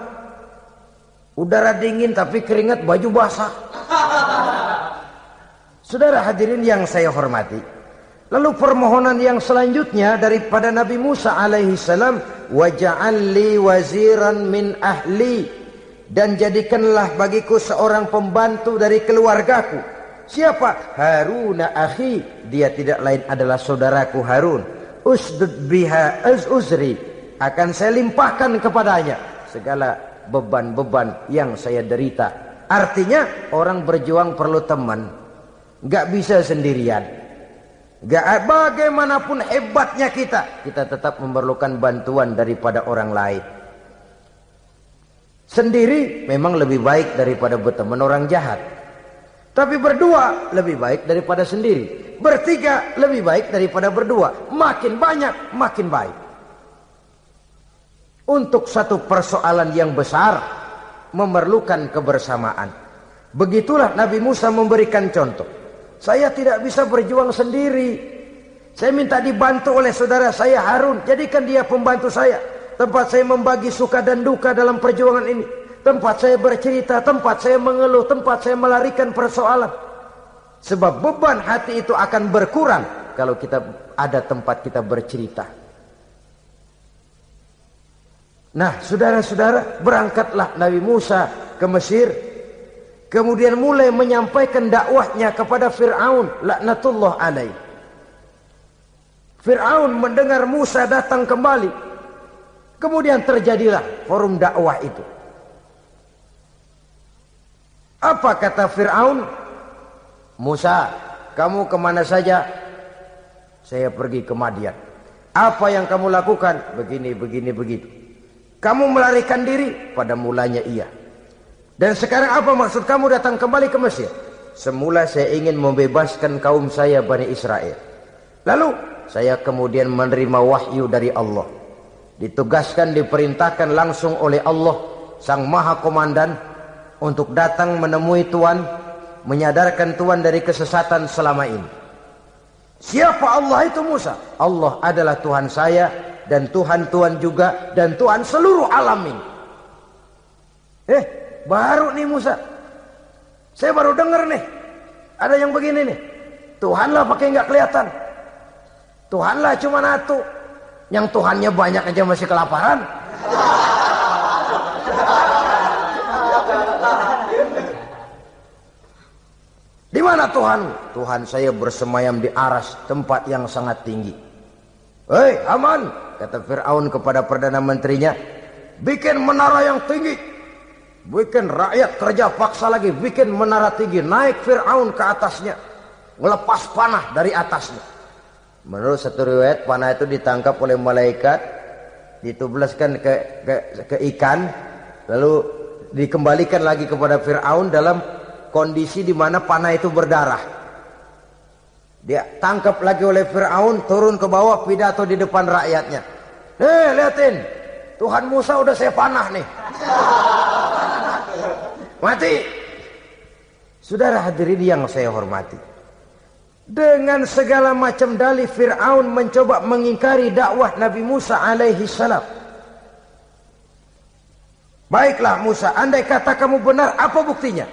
Udara dingin tapi keringat, baju basah. Saudara hadirin yang saya hormati, lalu permohonan yang selanjutnya daripada Nabi Musa alaihissalam, waj'al li waziran min ahli, dan jadikanlah bagiku seorang pembantu dari keluargaku. Siapa? Harun akhi, dia tidak lain adalah saudaraku Harun. Usdud biha uzri, akan saya limpahkan kepadanya segala beban-beban yang saya derita. Artinya orang berjuang perlu teman, nggak bisa sendirian. Nggak, bagaimanapun hebatnya kita tetap memerlukan bantuan daripada orang lain. Sendiri memang lebih baik daripada berteman orang jahat. Tapi berdua lebih baik daripada sendiri. Bertiga lebih baik daripada berdua. Makin banyak, makin baik. Untuk satu persoalan yang besar, memerlukan kebersamaan. Begitulah Nabi Musa memberikan contoh. Saya tidak bisa berjuang sendiri. Saya minta dibantu oleh saudara saya Harun. Jadikan dia pembantu saya. Tempat saya membagi suka dan duka dalam perjuangan ini. Tempat saya bercerita, tempat saya mengeluh, tempat saya melarikan persoalan. Sebab beban hati itu akan berkurang kalau kita ada tempat kita bercerita. Nah, saudara-saudara, berangkatlah Nabi Musa ke Mesir. Kemudian mulai menyampaikan dakwahnya kepada Fir'aun, laknatullah alaih. Fir'aun mendengar Musa datang kembali. Kemudian terjadilah forum dakwah itu. Apa kata Fir'aun? Musa, kamu kemana saja? Saya pergi ke Madian. Apa yang kamu lakukan? Begini, begini, begitu. Kamu melarikan diri? Pada mulanya iya. Dan sekarang apa maksud kamu datang kembali ke Mesir? Semula saya ingin membebaskan kaum saya Bani Israel. Lalu saya kemudian menerima wahyu dari Allah. Ditugaskan, diperintahkan langsung oleh Allah Sang Maha Komandan untuk datang menemui Tuhan, menyadarkan Tuhan dari kesesatan selama ini. Siapa Allah itu Musa? Allah adalah Tuhan saya dan Tuhan juga dan Tuhan seluruh alam ini. Baru nih Musa. Saya baru dengar nih. Ada yang begini nih. Tuhanlah pakai nggak kelihatan. Tuhanlah cuma satu. Yang Tuhannya banyak aja masih kelaparan. Di mana Tuhan? Tuhan saya bersemayam di aras, tempat yang sangat tinggi. Hei Haman, kata Fir'aun kepada Perdana Menterinya, bikin menara yang tinggi. Bikin rakyat kerja paksa lagi, bikin menara tinggi. Naik Fir'aun ke atasnya, melepas panah dari atasnya. Menurut satu riwayat, panah itu ditangkap oleh malaikat, ditublaskan ke ikan, lalu dikembalikan lagi kepada Fir'aun dalam kondisi di mana panah itu berdarah. Dia tangkap lagi oleh Fir'aun, turun ke bawah, pidato di depan rakyatnya. Liatin, Tuhan Musa udah saya panah nih. Mati. Saudara hadirin yang saya hormati, dengan segala macam dalih Fir'aun mencoba mengingkari dakwah Nabi Musa alaihi salam. Baiklah Musa, andai kata kamu benar, apa buktinya?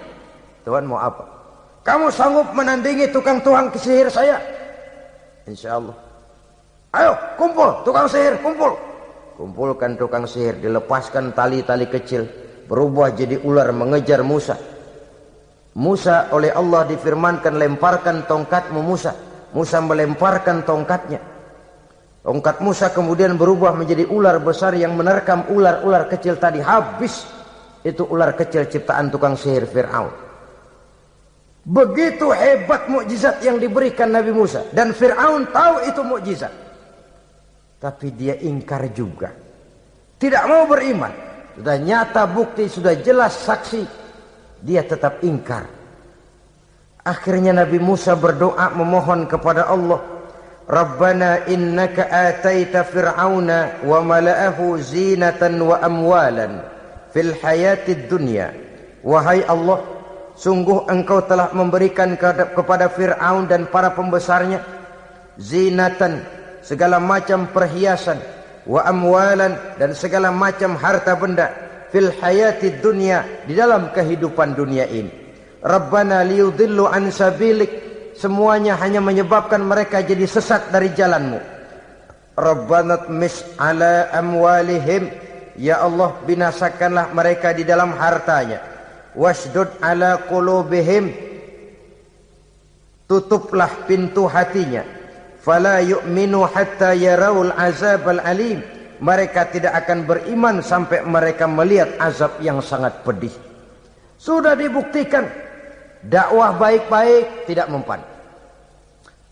Tuhan mau apa? Kamu sanggup menandingi tukang sihir saya? Insya Allah. Ayo kumpul tukang sihir, kumpul. Kumpulkan tukang sihir, dilepaskan tali-tali kecil, berubah jadi ular mengejar Musa. Musa oleh Allah difirmankan, lemparkan tongkatmu Musa. Musa melemparkan tongkatnya. Tongkat Musa kemudian berubah menjadi ular besar yang menerkam ular-ular kecil tadi. Habis itu ular kecil ciptaan tukang sihir Fir'aun. Begitu hebat mukjizat yang diberikan Nabi Musa, dan Fir'aun tahu itu mukjizat. Tapi dia ingkar juga. Tidak mau beriman. Sudah nyata bukti, sudah jelas saksi, dia tetap ingkar. Akhirnya Nabi Musa berdoa memohon kepada Allah, Rabbana innaka ataita fir'auna wa mala'ahu zinatan wa amwalan fil hayatid dunya. Wahai Allah, sungguh engkau telah memberikan kepada Fir'aun dan para pembesarnya zinatan, segala macam perhiasan, wa amwalan, dan segala macam harta benda, fil hayatid dunya, di dalam kehidupan dunia ini. Rabbana liyudillu an sabilik, semuanya hanya menyebabkan mereka jadi sesat dari jalanmu. Rabbana tmis ala amwalihim, ya Allah binasakanlah mereka di dalam hartanya. Wasdud ala qulubihim, tutuplah pintu hatinya. Fala yu'minu hatta yarawul azab al-alim, mereka tidak akan beriman sampai mereka melihat azab yang sangat pedih. Sudah dibuktikan dakwah baik-baik tidak mempan,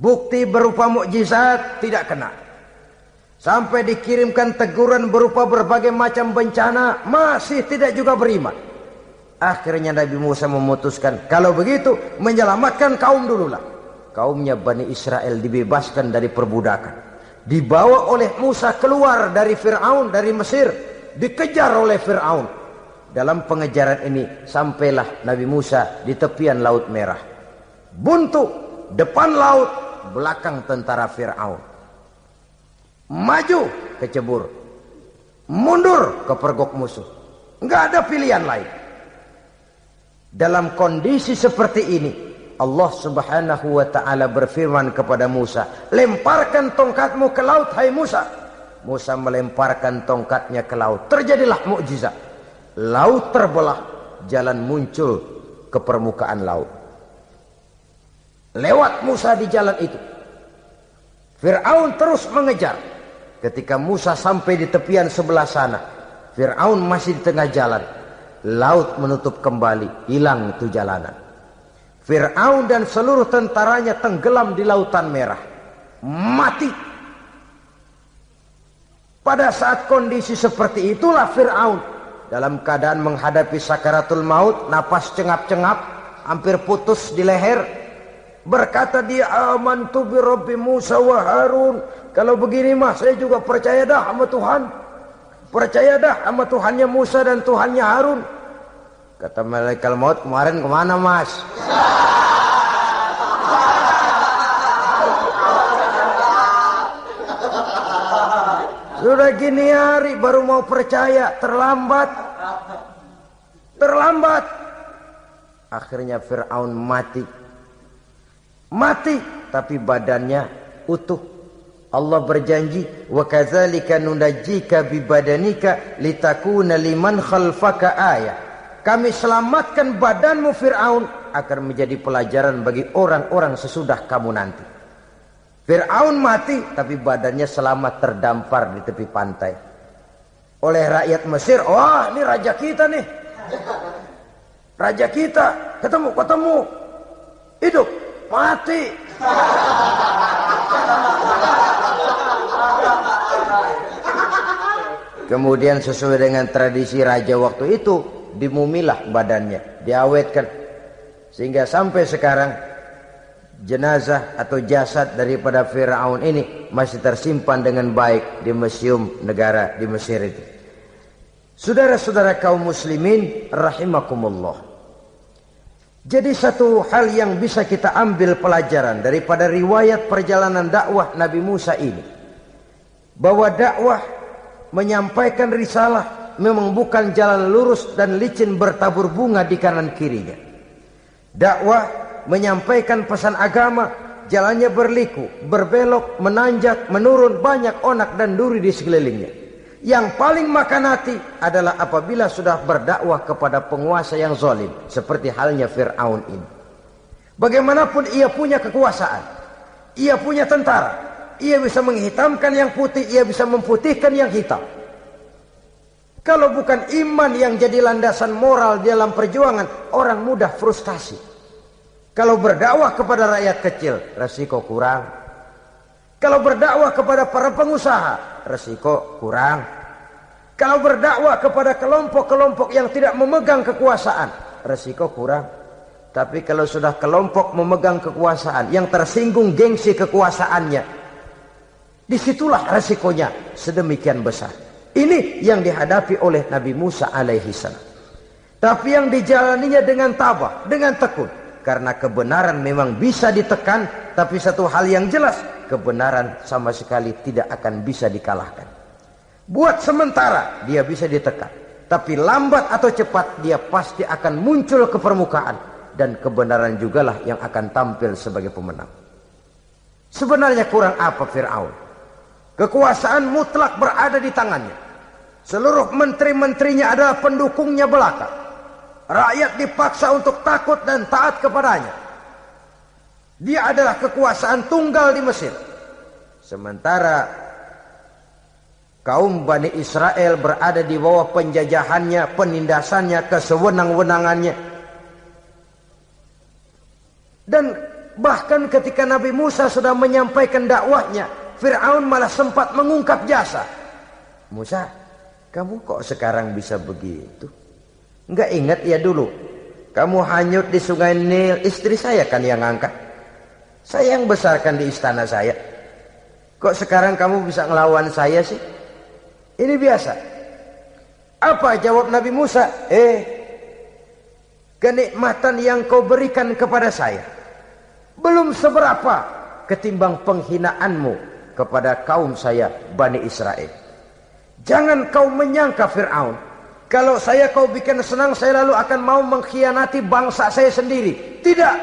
bukti berupa mukjizat tidak kena, sampai dikirimkan teguran berupa berbagai macam bencana masih tidak juga beriman. Akhirnya Nabi Musa memutuskan, kalau begitu menyelamatkan kaum dululah. Kaumnya Bani Israel dibebaskan dari perbudakan, dibawa oleh Musa keluar dari Fir'aun, dari Mesir, dikejar oleh Fir'aun. Dalam pengejaran ini sampailah Nabi Musa di tepian Laut Merah. Buntu, depan laut, belakang tentara Fir'aun. Maju kecebur, mundur kepergok musuh. Enggak ada pilihan lain. Dalam kondisi seperti ini, Allah subhanahu wa ta'ala berfirman kepada Musa, lemparkan tongkatmu ke laut, hai Musa. Musa melemparkan tongkatnya ke laut. Terjadilah mukjizat. Laut terbelah, jalan muncul ke permukaan laut. Lewat Musa di jalan itu, Fir'aun terus mengejar. Ketika Musa sampai di tepian sebelah sana, Fir'aun masih di tengah jalan. Laut menutup kembali, hilang itu jalanan. Fir'aun dan seluruh tentaranya tenggelam di Lautan Merah, mati. Pada saat kondisi seperti itulah Fir'aun dalam keadaan menghadapi sakaratul maut, napas cengap-cengap, hampir putus di leher, berkata dia, amantu bi Rabbi Musa wa Harun. Kalau begini mah saya juga percaya dah sama Tuhan. Percaya dah sama Tuhannya Musa dan Tuhannya Harun. Kata malaikat maut, kemarin kemana mas? Sudah gini hari baru mau percaya, terlambat. Terlambat. Akhirnya Fir'aun mati. Mati, tapi badannya utuh. Allah berjanji, wa kadzalika nunajjika bi badanika litakuna liman khalfaka ayah. Kami selamatkan badanmu Fir'aun agar menjadi pelajaran bagi orang-orang sesudah kamu nanti. Fir'aun mati, tapi badannya selamat terdampar di tepi pantai oleh rakyat Mesir. Wah, ini raja kita nih, raja kita, ketemu, hidup, mati. Kemudian sesuai dengan tradisi raja waktu itu, dimumilah badannya, diawetkan, sehingga sampai sekarang jenazah atau jasad daripada Fir'aun ini masih tersimpan dengan baik di museum negara di Mesir itu. Saudara-saudara kaum muslimin rahimakumullah. Jadi satu hal yang bisa kita ambil pelajaran daripada riwayat perjalanan dakwah Nabi Musa ini, bahwa dakwah menyampaikan risalah memang bukan jalan lurus dan licin bertabur bunga di kanan kirinya. Dakwah menyampaikan pesan agama, jalannya berliku, berbelok, menanjak, menurun, banyak onak dan duri di sekelilingnya. Yang paling makan hati adalah apabila sudah berdakwah kepada penguasa yang zalim, seperti halnya Fir'aun ini. Bagaimanapun ia punya kekuasaan, ia punya tentara, ia bisa menghitamkan yang putih, ia bisa memutihkan yang hitam. Kalau bukan iman yang jadi landasan moral dalam perjuangan, orang mudah frustasi. Kalau berdakwah kepada rakyat kecil, resiko kurang. Kalau berdakwah kepada para pengusaha, resiko kurang. Kalau berdakwah kepada kelompok-kelompok yang tidak memegang kekuasaan, resiko kurang. Tapi kalau sudah kelompok memegang kekuasaan, yang tersinggung gengsi kekuasaannya, disitulah resikonya sedemikian besar. Ini yang dihadapi oleh Nabi Musa alaihi salam. Tapi yang dijalaninya dengan tabah, dengan tekun. Karena kebenaran memang bisa ditekan, tapi satu hal yang jelas, kebenaran sama sekali tidak akan bisa dikalahkan. Buat sementara dia bisa ditekan, tapi lambat atau cepat dia pasti akan muncul ke permukaan, dan kebenaran jugalah yang akan tampil sebagai pemenang. Sebenarnya kurang apa Fir'aun? Kekuasaan mutlak berada di tangannya. Seluruh menteri-menterinya adalah pendukungnya belaka. Rakyat dipaksa untuk takut dan taat kepadanya. Dia adalah kekuasaan tunggal di Mesir. Sementara kaum Bani Israel berada di bawah penjajahannya, penindasannya, kesewenang-wenangannya. Dan bahkan ketika Nabi Musa sudah menyampaikan dakwahnya, Fir'aun malah sempat mengungkap jasa. Musa, kamu kok sekarang bisa begitu? Enggak ingat ya dulu kamu hanyut di sungai Nil, istri saya kan yang angkat, saya yang besarkan di istana saya. Kok sekarang kamu bisa ngelawan saya sih? Ini biasa. Apa jawab Nabi Musa? Kenikmatan yang kau berikan kepada saya belum seberapa ketimbang penghinaanmu kepada kaum saya Bani Israel. Jangan kau menyangka Fir'aun, kalau saya kau bikin senang, saya lalu akan mau mengkhianati bangsa saya sendiri. Tidak.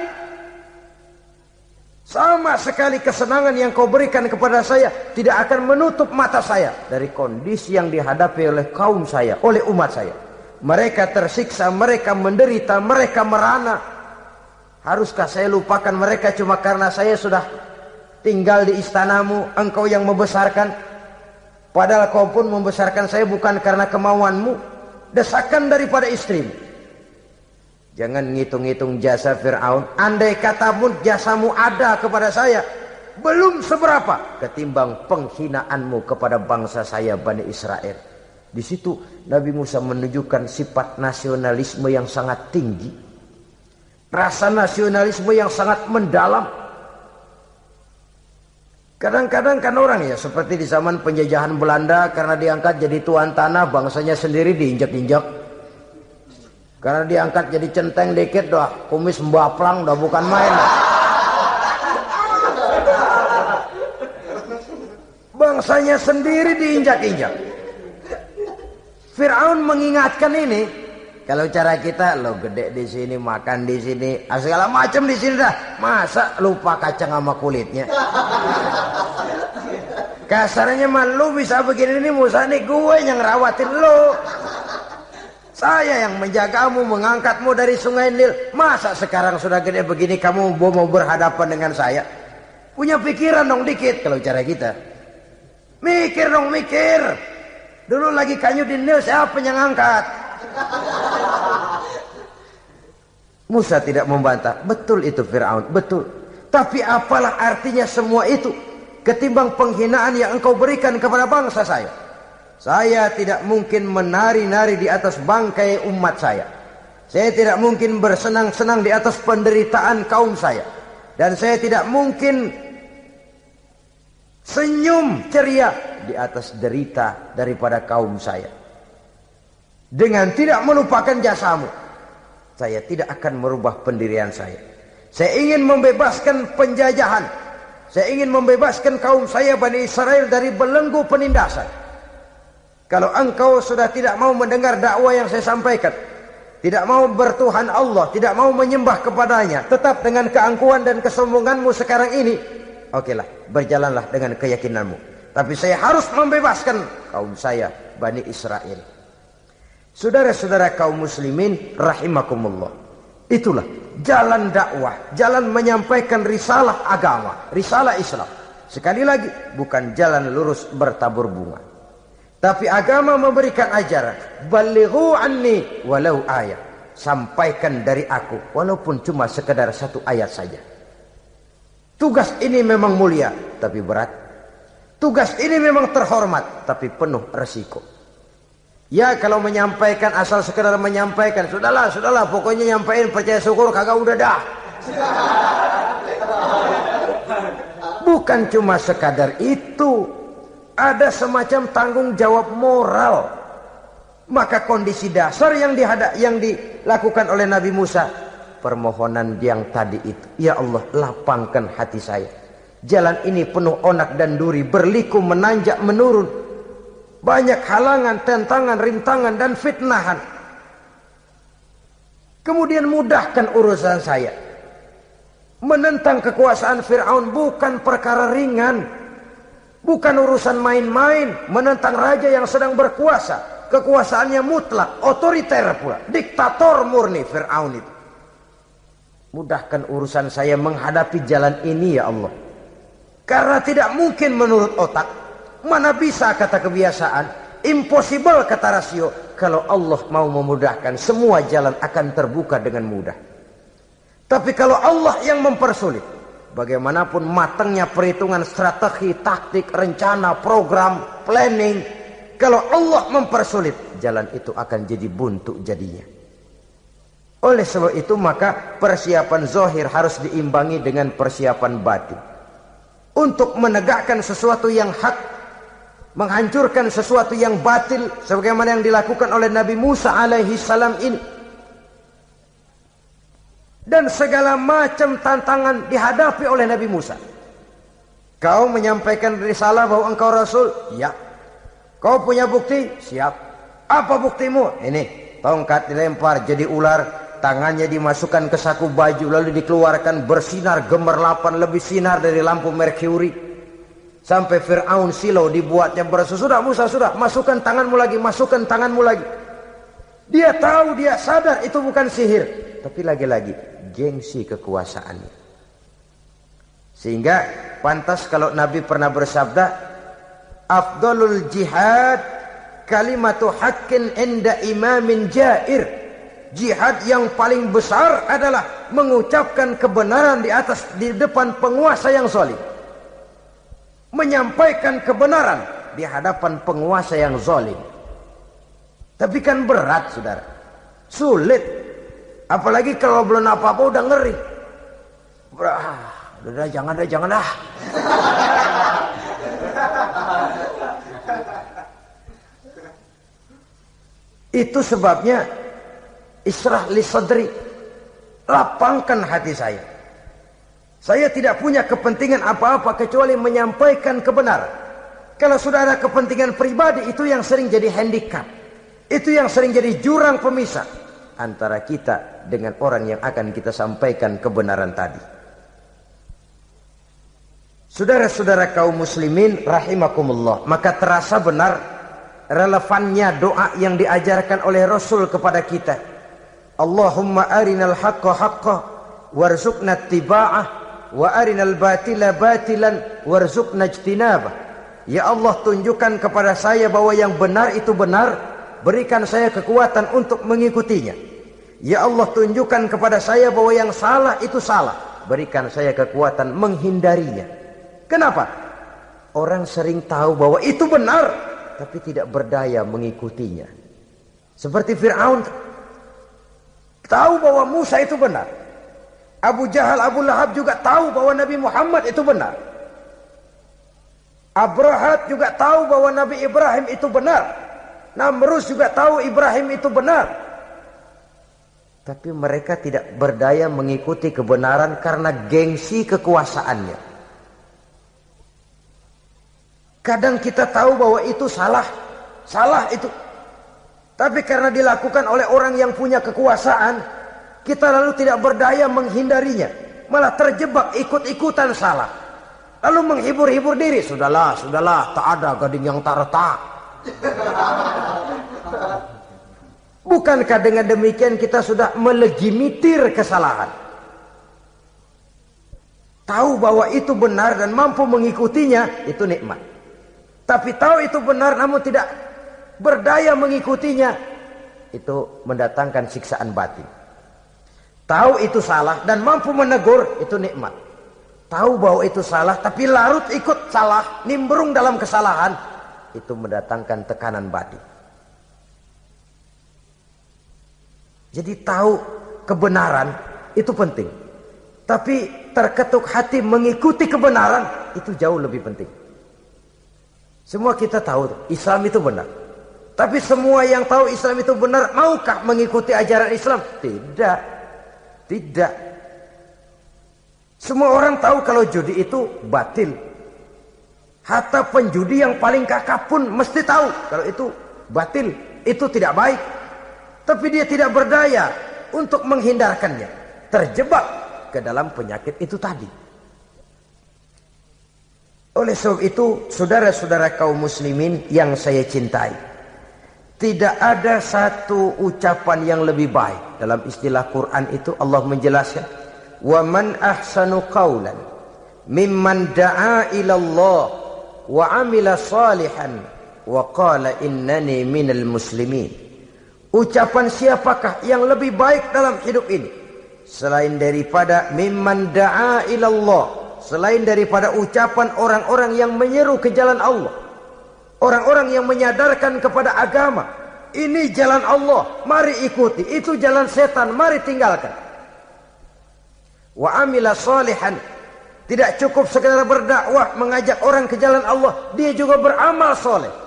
Sama sekali kesenangan yang kau berikan kepada saya tidak akan menutup mata saya dari kondisi yang dihadapi oleh kaum saya, oleh umat saya. Mereka tersiksa, mereka menderita, mereka merana. Haruskah saya lupakan mereka cuma karena saya sudah tinggal di istanamu, engkau yang membesarkan? Padahal kau pun membesarkan saya bukan karena kemauanmu. Desakan daripada istrimu. Jangan ngitung-ngitung jasa Fir'aun. Andai katamu jasamu ada kepada saya, belum seberapa ketimbang penghinaanmu kepada bangsa saya Bani Israel. Di situ Nabi Musa menunjukkan sifat nasionalisme yang sangat tinggi, rasa nasionalisme yang sangat mendalam. Kadang-kadang kan orang ya seperti di zaman penjajahan Belanda, karena diangkat jadi tuan tanah, bangsanya sendiri diinjak-injak. Karena diangkat jadi centeng dikit dah, kumis mbaplang dah, bukan main. Bangsanya sendiri diinjak-injak. Fir'aun mengingatkan ini. Kalau cara kita, lo gede di sini, makan di sini, segala macam di sini dah. Masa lupa kacang sama kulitnya? Kasarnya mah lu bisa begini nih Musa, nih gue yang rawatin lo. Saya yang menjagamu, mengangkatmu dari sungai Nil. Masa sekarang sudah gede begini kamu mau berhadapan dengan saya? Punya pikiran dong dikit kalau cara kita. Mikir dong, mikir. Dulu lagi kanyu di Nil, siapa yang angkat? Musa tidak membantah. Betul itu Fir'aun, betul. Tapi apalah artinya semua itu ketimbang penghinaan yang engkau berikan kepada bangsa saya. Saya tidak mungkin menari-nari di atas bangkai umat saya. Saya tidak mungkin bersenang-senang di atas penderitaan kaum saya. Dan saya tidak mungkin senyum ceria di atas derita daripada kaum saya. Dengan tidak melupakan jasamu, saya tidak akan merubah pendirian saya. Saya ingin membebaskan penjajahan. Saya ingin membebaskan kaum saya Bani Israel dari belenggu penindasan. Kalau engkau sudah tidak mau mendengar dakwah yang saya sampaikan, tidak mau bertuhan Allah, tidak mau menyembah kepadanya, tetap dengan keangkuhan dan kesombonganmu sekarang ini, okelah, berjalanlah dengan keyakinanmu. Tapi saya harus membebaskan kaum saya Bani Israel. Saudara-saudara kaum muslimin rahimakumullah. Itulah jalan dakwah, jalan menyampaikan risalah agama, risalah Islam. Sekali lagi, bukan jalan lurus bertabur bunga. Tapi agama memberikan ajaran, balighu anni walau ayat. Sampaikan dari aku walaupun cuma sekedar satu ayat saja. Tugas ini memang mulia tapi berat. Tugas ini memang terhormat tapi penuh resiko. Ya kalau menyampaikan asal sekedar menyampaikan, sudahlah, pokoknya nyampein, percaya syukur kagak, udah dah. Bukan cuma sekadar itu, ada semacam tanggung jawab moral. Maka kondisi dasar yang dilakukan oleh Nabi Musa, permohonan yang tadi itu, ya Allah lapangkan hati saya. Jalan ini penuh onak dan duri, berliku, menanjak, menurun. Banyak halangan, tentangan, rintangan, dan fitnahan. Kemudian mudahkan urusan saya. Menentang kekuasaan Fir'aun bukan perkara ringan. Bukan urusan main-main. Menentang raja yang sedang berkuasa. Kekuasaannya mutlak, otoriter pula. Diktator murni Fir'aun itu. Mudahkan urusan saya menghadapi jalan ini ya Allah. Karena tidak mungkin menurut otak. Mana bisa kata kebiasaan, impossible kata rasio. Kalau Allah mau memudahkan, semua jalan akan terbuka dengan mudah. Tapi kalau Allah yang mempersulit, bagaimanapun matangnya perhitungan strategi, taktik, rencana, program, planning, kalau Allah mempersulit, jalan itu akan jadi buntu jadinya. Oleh sebab itu maka persiapan zahir harus diimbangi dengan persiapan batin. Untuk menegakkan sesuatu yang hak, menghancurkan sesuatu yang batil, sebagaimana yang dilakukan oleh Nabi Musa alaihi salam ini. Dan segala macam tantangan dihadapi oleh Nabi Musa. Kau menyampaikan risalah bahwa engkau Rasul? Ya. Kau punya bukti? Siap. Apa buktimu? Ini, tongkat dilempar jadi ular, tangannya dimasukkan ke saku baju, lalu dikeluarkan bersinar gemerlapan, lebih sinar dari lampu merkuri. Sampai Fir'aun silau dibuatnya bersesudah. Musa sudah, masukkan tanganmu lagi, masukkan tanganmu lagi. Dia tahu, dia sadar itu bukan sihir. Tapi lagi-lagi gengsi kekuasaannya. Sehingga pantas kalau Nabi pernah bersabda, afdalul jihad kalimatu haqqin inda imamin jair. Jihad yang paling besar adalah mengucapkan kebenaran di depan penguasa yang zalim. menyampaikan kebenaran di hadapan penguasa yang zalim. Tapi kan berat, saudara, sulit, apalagi kalau belum apa-apa udah ngeri. Udah jangan dah. Itu sebabnya Ishrah li sadri, lapangkan hati saya. Saya tidak punya kepentingan apa-apa kecuali menyampaikan kebenaran. Kalau sudah ada kepentingan pribadi, itu yang sering jadi handicap. Itu yang sering jadi jurang pemisah antara kita dengan orang yang akan kita sampaikan kebenaran tadi. Saudara-saudara kaum muslimin rahimakumullah, maka terasa benar relevannya doa yang diajarkan oleh Rasul kepada kita. Allahumma arinal haqqa haqqa warzuqna ittiba'ah wa arinal batila batilan warzuqna ijtinabah. Ya Allah, tunjukkan kepada saya bahwa yang benar itu benar, berikan saya kekuatan untuk mengikutinya. Ya Allah, tunjukkan kepada saya bahwa yang salah itu salah, berikan saya kekuatan menghindarinya. Kenapa? Orang sering tahu bahwa itu benar, tapi tidak berdaya mengikutinya. Seperti Fir'aun, tahu bahwa Musa itu benar. Abu Jahal, Abu Lahab juga tahu bahwa Nabi Muhammad itu benar. Abrahat juga tahu bahwa Nabi Ibrahim itu benar. Namrus juga tahu Ibrahim itu benar. Tapi mereka tidak berdaya mengikuti kebenaran karena gengsi kekuasaannya. Kadang kita tahu bahwa itu salah itu. Tapi karena dilakukan oleh orang yang punya kekuasaan, kita lalu tidak berdaya menghindarinya. Malah terjebak ikut-ikutan salah. Lalu menghibur-hibur diri. Sudahlah, tak ada gading yang tak retak. Bukankah dengan demikian kita sudah melegimitir kesalahan? Tahu bahwa itu benar dan mampu mengikutinya, itu nikmat. Tapi tahu itu benar namun tidak berdaya mengikutinya, itu mendatangkan siksaan batin. Tahu itu salah dan mampu menegur, itu nikmat. Tahu bahwa itu salah tapi larut ikut salah, nimbrung dalam kesalahan, itu mendatangkan tekanan batin. Jadi tahu kebenaran itu penting, tapi terketuk hati mengikuti kebenaran itu jauh lebih penting. Semua kita tahu Islam itu benar, tapi semua yang tahu Islam itu benar maukah mengikuti ajaran Islam? Tidak. Semua orang tahu kalau judi itu batil. Hatta penjudi yang paling kakap pun mesti tahu kalau itu batil, itu tidak baik. Tapi dia tidak berdaya untuk menghindarkannya. Terjebak ke dalam penyakit itu tadi. Oleh sebab itu, saudara-saudara kaum muslimin yang saya cintai, tidak ada satu ucapan yang lebih baik. Dalam istilah Quran itu Allah menjelaskan, wa man ahsanu qawlan mimman da'a ila Allah wa amila salihan wa qala innani minal muslimin. Ucapan siapakah yang lebih baik dalam hidup ini selain daripada mimman da'a ila Allah, selain daripada ucapan orang-orang yang menyeru ke jalan Allah, orang-orang yang menyadarkan kepada agama, ini jalan Allah, mari ikuti, itu jalan setan, mari tinggalkan. Wa amila salihan, tidak cukup sekedar berdakwah mengajak orang ke jalan Allah, dia juga beramal soleh.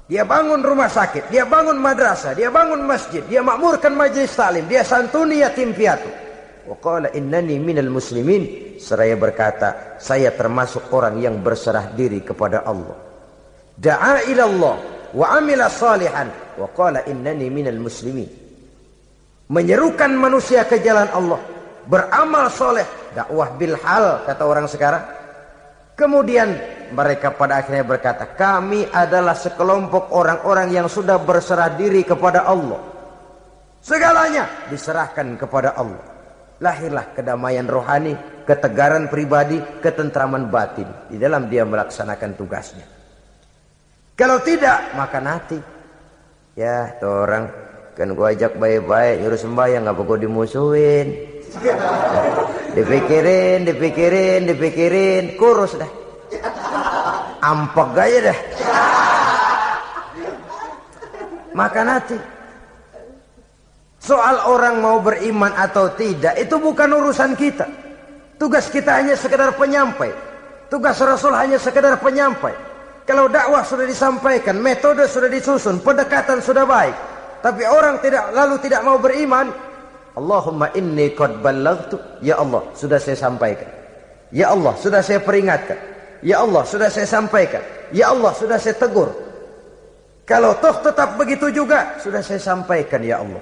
Dia bangun rumah sakit, dia bangun madrasah, dia bangun masjid, dia makmurkan majlis taklim, dia santuni yatim piatu. Wa qala innani minal muslimin, seraya berkata, saya termasuk orang yang berserah diri kepada Allah. Da'a ila Allah wa amila salihan wa qala innani minal muslimin. Menyerukan manusia ke jalan Allah, beramal soleh, dakwah bil hal kata orang sekarang. Kemudian mereka pada akhirnya berkata, kami adalah sekelompok orang-orang yang sudah berserah diri kepada Allah. Segalanya diserahkan kepada Allah. Lahirlah kedamaian rohani, ketegaran pribadi, ketentraman batin di dalam dia melaksanakan tugasnya. Kalau tidak, maka nanti ya tuh orang kan gua ajak baik-baik nyuruh sembahyang, ngapa gua dimusuhin? dipikirin kurus dah. ampek aja deh. Makan hati. Soal orang mau beriman atau tidak itu bukan urusan kita. Tugas kita hanya sekedar penyampai. Tugas Rasul hanya sekedar penyampai. Kalau dakwah sudah disampaikan, metode sudah disusun, pendekatan sudah baik, tapi orang tidak mau beriman, Allahumma inni qad ballaghtu, ya Allah sudah saya sampaikan, ya Allah sudah saya peringatkan, ya Allah sudah saya sampaikan, ya Allah sudah saya tegur. Kalau toh tetap begitu juga, sudah saya sampaikan ya Allah.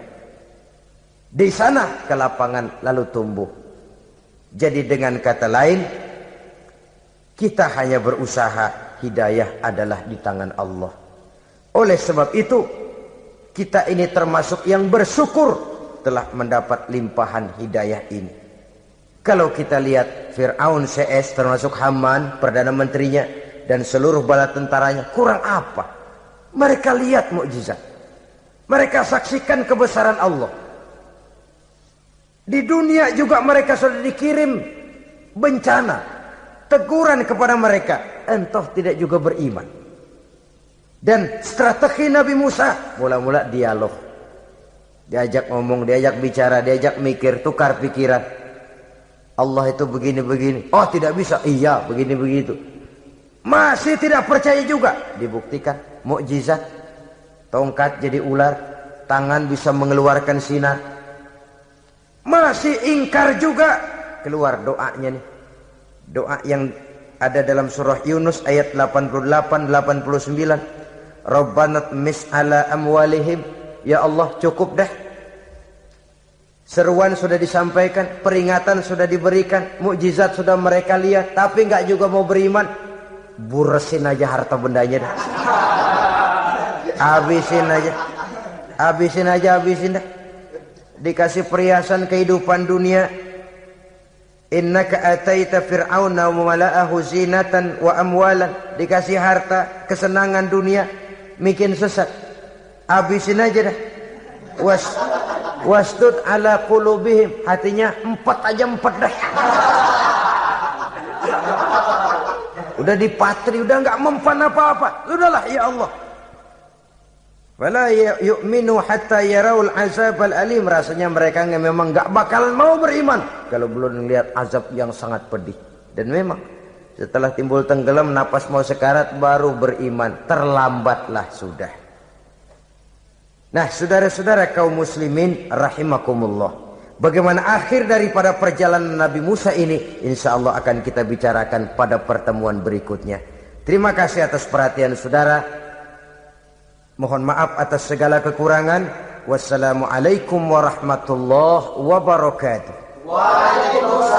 Di sana kelapangan lalu tumbuh. Jadi dengan kata lain, kita hanya berusaha, hidayah adalah di tangan Allah. Oleh sebab itu, kita ini termasuk yang bersyukur telah mendapat limpahan hidayah ini. Kalau kita lihat Fir'aun CS termasuk Haman, Perdana Menterinya, dan seluruh bala tentaranya, kurang apa? Mereka lihat mukjizat. Mereka saksikan kebesaran Allah. Di dunia juga mereka sudah dikirim bencana, teguran kepada mereka, entah tidak juga beriman. Dan strategi Nabi Musa mula-mula dialog, diajak ngomong, diajak bicara, diajak mikir, tukar pikiran. Allah itu begini-begini, oh tidak bisa, iya begini begitu. Masih tidak percaya juga, dibuktikan mukjizat, tongkat jadi ular, tangan bisa mengeluarkan sinar. Masih ingkar juga, keluar doanya nih. Doa yang ada dalam surah Yunus ayat 88-89. Rabbana tmis ala amwalihim. Ya Allah cukup dah. Seruan sudah disampaikan, peringatan sudah diberikan, mukjizat sudah mereka lihat, tapi nggak juga mau beriman. Buresin aja harta bendanya dah. Habisin aja. Habisin aja, habisin dah. Dikasih perhiasan kehidupan dunia. Innaka ataita fir'auna wa mala'ahu zinatan wa amwalan. Dikasih harta, kesenangan dunia, bikin sesat. Habisin aja dah. Wastud ala qulubihim, hatinya empat dah. Udah dipatri, udah enggak mempan apa-apa. Sudahlah ya Allah. Wala yu'minu hatta yaraul azabal alim. Rasanya mereka memang enggak bakal mau beriman kalau belum melihat azab yang sangat pedih. Dan memang setelah timbul tenggelam, napas mau sekarat, baru beriman. Terlambatlah sudah. Nah, saudara-saudara kaum muslimin rahimakumullah, bagaimana akhir daripada perjalanan Nabi Musa ini, insya Allah akan kita bicarakan pada pertemuan berikutnya. Terima kasih atas perhatian saudara. Mohon maaf atas segala kekurangan. Wassalamualaikum warahmatullahi wabarakatuh. Waalaikumsalam.